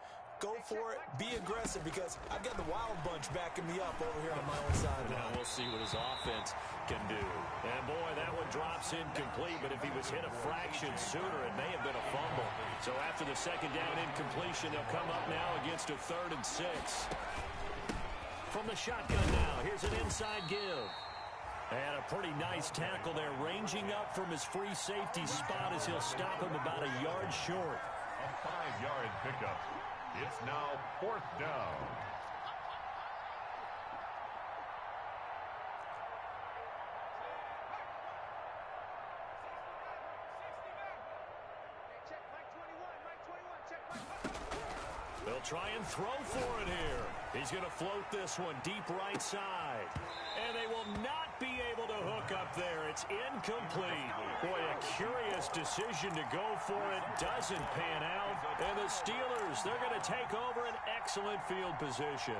Go for it, be aggressive, because I've got the wild bunch backing me up over here on my own sideline. Now we'll see what his offense can do. And boy, that one drops incomplete, but if he was hit a fraction sooner, it may have been a fumble. So after the 2nd down incompletion, they'll come up now against a 3rd and 6. From the shotgun now, here's an inside give. And a pretty nice tackle there, ranging up from his free safety spot as he'll stop him about a yard short. A 5-yard pickup. It's now 4th down. They'll try and throw for it here. He's going to float this one deep right side. And they will not be able to hook up there. It's incomplete. Boy, a curious decision to go for it. Doesn't pan out. And the Steelers, they're going to take over an excellent field position.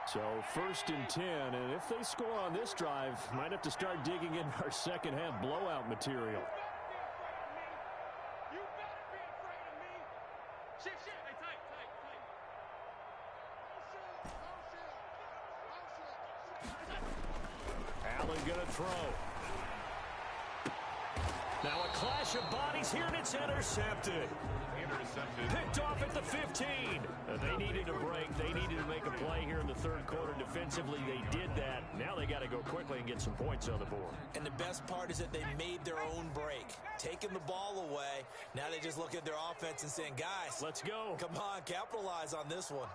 So 1st and 10, and if they score on this drive, might have to start digging in our second half blowout material. Allen going to throw. Now a clash of bodies here, and it's intercepted. Picked off at the 15. And they needed a break. They needed to make a play here in the 3rd quarter. Defensively, they did that. Now they got to go quickly and get some points on the board. And the best part is that they made their own break. Taking the ball away. Now they just look at their offense and saying, guys, let's go. Come on, capitalize on this one.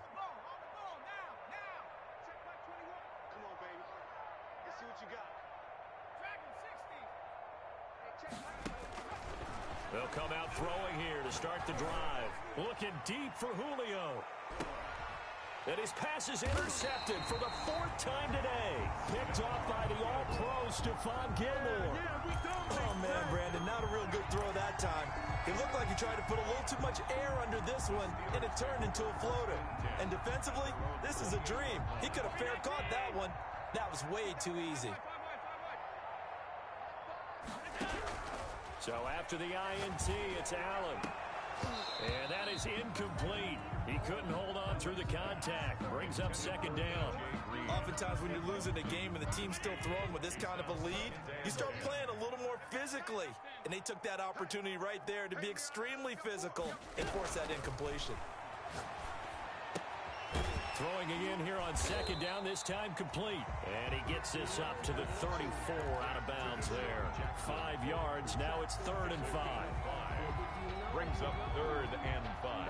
Come on, baby. Let's see what you got. Dragon 60. Hey, check. They'll come out throwing here to start the drive. Looking deep for Julio. And his pass is intercepted for the 4th time today. Picked off by the all-pro Stephon Gilmore. Oh, man, Brandon, not a real good throw that time. It looked like he tried to put a little too much air under this one, and it turned into a floater. And defensively, this is a dream. He could have fair caught that one. That was way too easy. So after the INT, it's Allen. And that is incomplete. He couldn't hold on through the contact. Brings up 2nd down. Oftentimes when you're losing a game and the team's still throwing with this kind of a lead, you start playing a little more physically. And they took that opportunity right there to be extremely physical and force that incompletion. Throwing again here on 2nd down, this time complete. And he gets this up to the 34 out of bounds there. 5 yards, now it's 3rd and 5. Brings up 3rd and 5.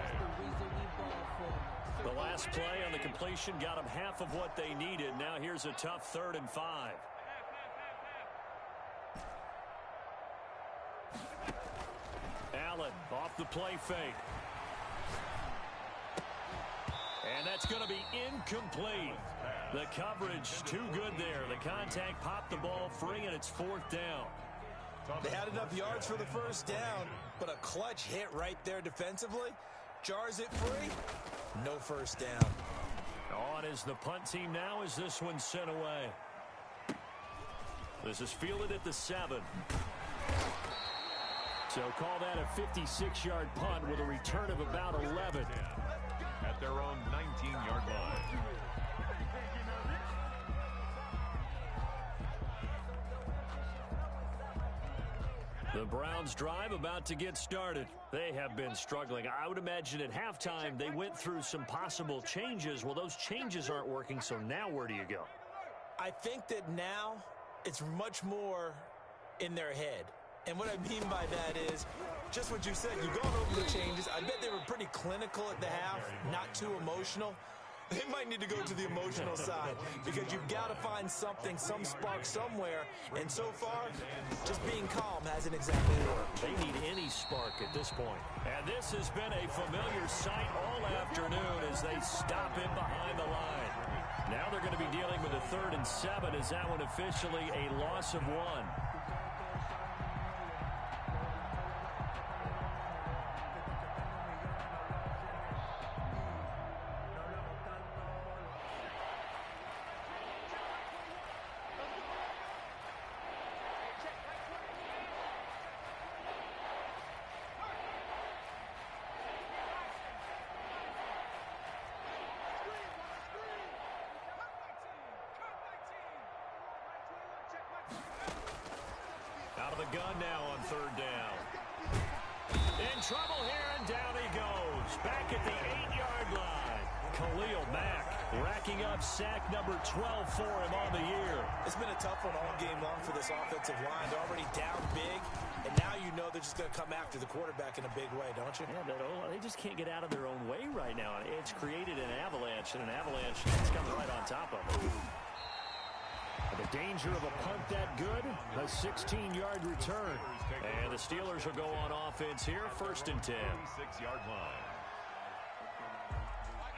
The last play on the completion got them half of what they needed. Now here's a tough 3rd and 5. Allen off the play fake. And that's going to be incomplete. The coverage too good there. The contact popped the ball free, and it's 4th down. They had enough yards for the 1st down, but a clutch hit right there defensively jars it free. No 1st down. On is the punt team now as this one's sent away. This is fielded at the 7. So call that a 56-yard punt with a return of about 11. At their own 19-yard line. The Browns drive about to get started. They have been struggling. I would imagine at halftime they went through some possible changes. Well, those changes aren't working, so now where do you go? I think that now it's much more in their head. And what I mean by that is just what you said. You've gone over the changes. I bet they were pretty clinical at the half, not too emotional. They might need to go to the emotional side because you've got to find something, some spark somewhere. And so far, just being calm hasn't exactly worked. They need any spark at this point. And this has been a familiar sight all afternoon as they stop in behind the line. Now they're going to be dealing with a 3rd and 7 as that one officially a loss of 1. Out of the gun now on 3rd down. In trouble here, and down he goes. Back at the 8-yard line. Khalil Mack racking up sack number 12 for him on the year. It's been a tough one all game long for this offensive line. They're already down big, and now you know they're just going to come after the quarterback in a big way, don't you? Yeah, but they just can't get out of their own way right now. It's created an avalanche, and an avalanche is coming right on top of them. The danger of a punt that good, a 16-yard return. And the Steelers will go on offense here, 1st and 10. 6-yard line.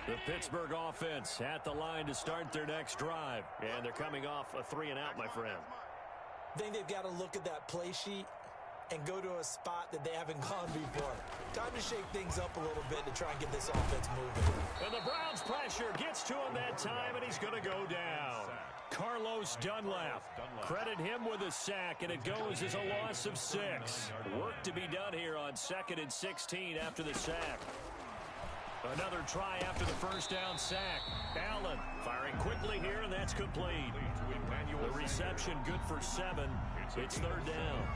The Pittsburgh offense at the line to start their next drive. And they're coming off a 3-and-out, my friend. I think they've got to look at that play sheet and go to a spot that they haven't gone before. Time to shake things up a little bit to try and get this offense moving. And the Browns pressure gets to him that time, and he's going to go down. Carlos Dunlap. Credit him with a sack, and it goes as a loss of 6. Work to be done here on 2nd and 16 after the sack. Another try after the 1st down sack. Allen firing quickly here, and that's complete. The reception good for 7. It's 3rd down.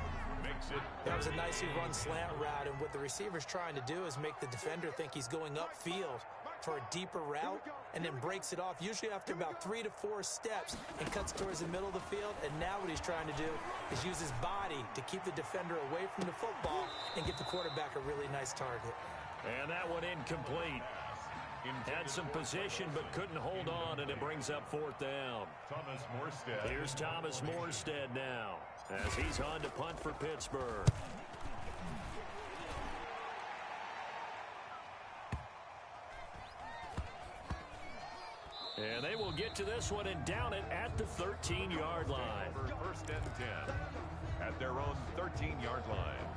That was a nicely run slant route, and what the receiver's trying to do is make the defender think he's going upfield for a deeper route and then breaks it off, usually after about 3 to 4 steps, and cuts towards the middle of the field. And now what he's trying to do is use his body to keep the defender away from the football and give the quarterback a really nice target. And that one incomplete. Had some position but couldn't hold on, and it brings up 4th down. Thomas Morstead. Here's Thomas Morstead now as he's on to punt for Pittsburgh. And they will get to this one and down it at the 13-yard line. Over first and 10 at their own 13-yard line.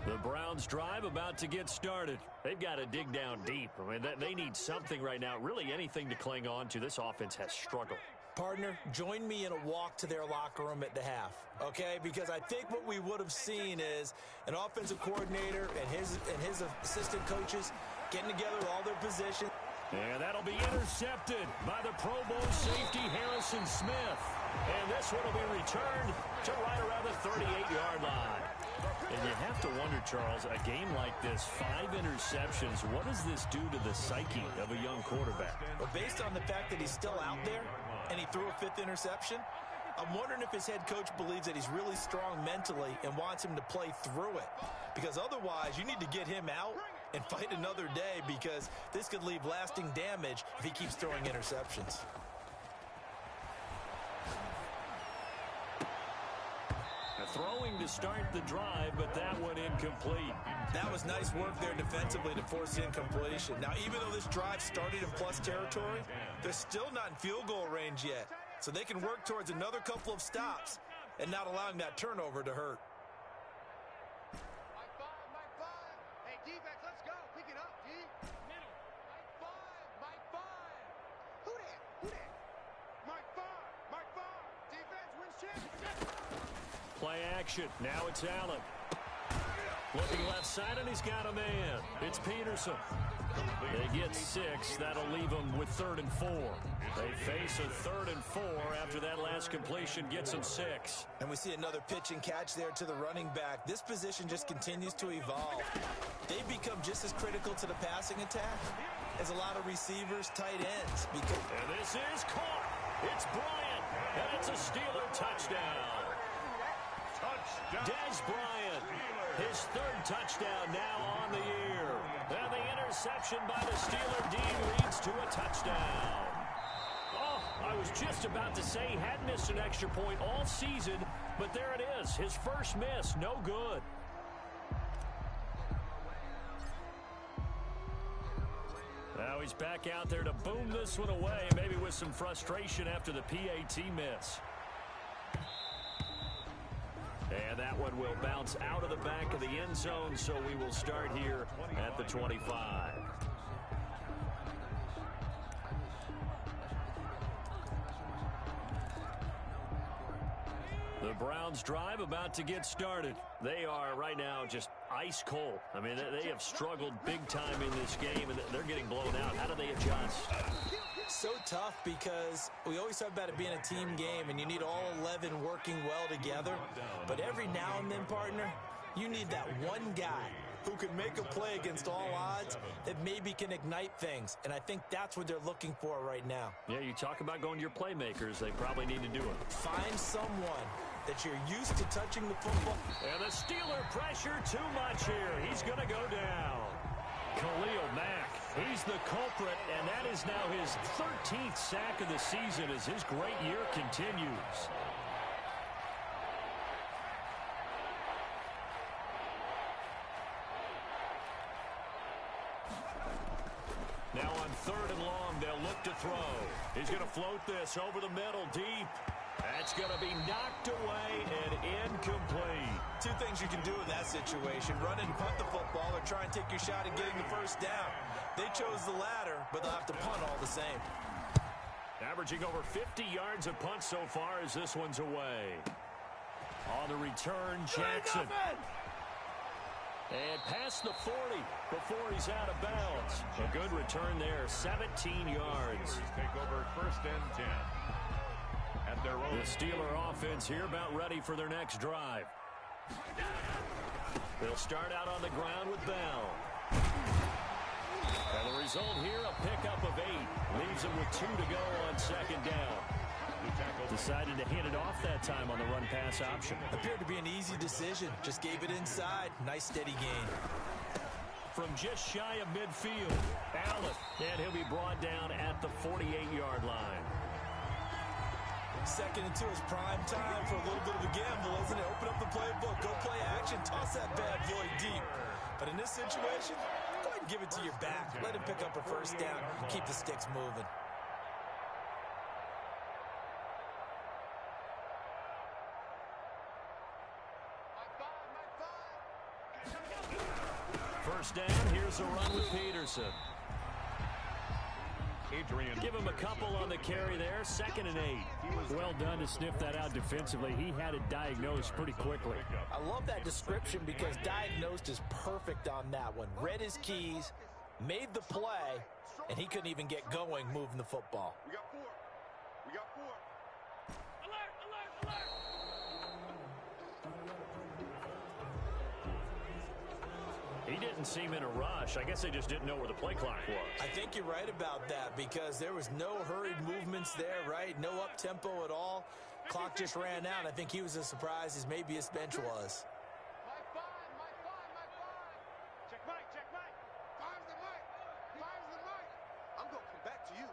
The Browns drive about to get started. They've got to dig down deep. I mean, they need something right now, really anything to cling on to. This offense has struggled. Partner, join me in a walk to their locker room at the half, okay? Because I think what we would have seen is an offensive coordinator and his assistant coaches getting together with all their positions. And that'll be intercepted by the Pro Bowl safety Harrison Smith. And this one will be returned to right around the 38-yard line. And you have to wonder, Charles, a game like this, 5 interceptions, what does this do to the psyche of a young quarterback? Well, based on the fact that he's still out there and he threw a 5th interception, I'm wondering if his head coach believes that he's really strong mentally and wants him to play through it. Because otherwise, you need to get him out and fight another day, because this could leave lasting damage if he keeps throwing interceptions. Throwing to start the drive, but that one incomplete. That was nice work there defensively to force incompletion. Now, even though this drive started in plus territory, they're still not in field goal range yet. So they can work towards another couple of stops and not allowing that turnover to hurt. Mike 5. Hey, defense, let's go. Pick it up, D. Middle. Mike 5. Who that? Mike 5. Defense wins championship. Play action. Now it's Allen. Looking left side, and he's got a man. It's Peterson. They get 6. That'll leave them with 3rd and 4. They face a 3rd and 4 after that last completion gets them 6. And we see another pitch and catch there to the running back. This position just continues to evolve. They become just as critical to the passing attack as a lot of receivers, tight ends. And this is caught. It's Bryant, and it's a Steeler touchdown. Des Bryant, his 3rd touchdown now on the year. And the interception by the Steeler D leads to a touchdown. Oh, I was just about to say he had missed an extra point all season, but there it is. His first miss, no good. Now he's back out there to boom this one away, maybe with some frustration after the PAT miss. And that one will bounce out of the back of the end zone, so we will start here at the 25. The Browns drive about to get started. They are right now just ice cold. I mean, they have struggled big time in this game, and they're getting blown out. How do they adjust? So tough, because we always talk about it being a team game and you need all 11 working well together. But every now and then, partner, you need that one guy who can make a play against all odds that maybe can ignite things. And I think that's what they're looking for right now. Yeah, you talk about going to your playmakers. They probably need to do it. Find someone that you're used to touching the football. And the Steeler pressure too much here. He's going to go down. Khalil Mack, he's the culprit, and that is now his 13th sack of the season as his great year continues. Now on 3rd and long, they'll look to throw. He's going to float this over the middle deep. That's going to be knocked away and incomplete. 2 things you can do in that situation: run and punt the football, or try and take your shot at getting the first down. They chose the latter, but they'll have to punt all the same. Averaging over 50 yards a punt so far as this one's away. On the return, Jackson. And past the 40 before he's out of bounds. A good return there, 17 yards. Take over first and 10. At their own. The Steeler offense here about ready for their next drive. They'll start out on the ground with Bell. And the result here, a pickup of 8. Leaves them with 2 to go on 2nd down. Decided to hand it off that time on the run-pass option. Appeared to be an easy decision. Just gave it inside. Nice steady gain. From just shy of midfield, Allen. And he'll be brought down at the 48-yard line. Second and 2 is prime time for a little bit of a gamble, isn't it? Open up the playbook, go play action, toss that bad boy deep. But in this situation, go ahead and give it to your back. Let him pick up a first down. Keep the sticks moving. First down, here's a run with Peterson. Adrian. Give him a couple on the carry there, 2nd and 8. Well done to sniff that out defensively. He had it diagnosed pretty quickly. I love that description because diagnosed is perfect on that one. Read his keys, made the play, and he couldn't even get going moving the football. We got 4. We got 4. Alert, alert, alert. He didn't seem in a rush. I guess they just didn't know where the play clock was. I think you're right about that because there was no hurried movements there, right? No up-tempo at all. Clock just ran out. I think he was as surprised as maybe his bench was. Mike 5, Mike 5, Mike 5. Check Mike, check Mike. 5's the Mike. 5's the Mike. I'm going to come back to you.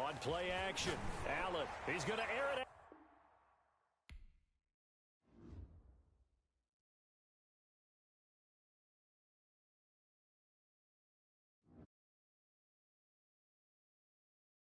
On play action, Allen. He's going to air it out.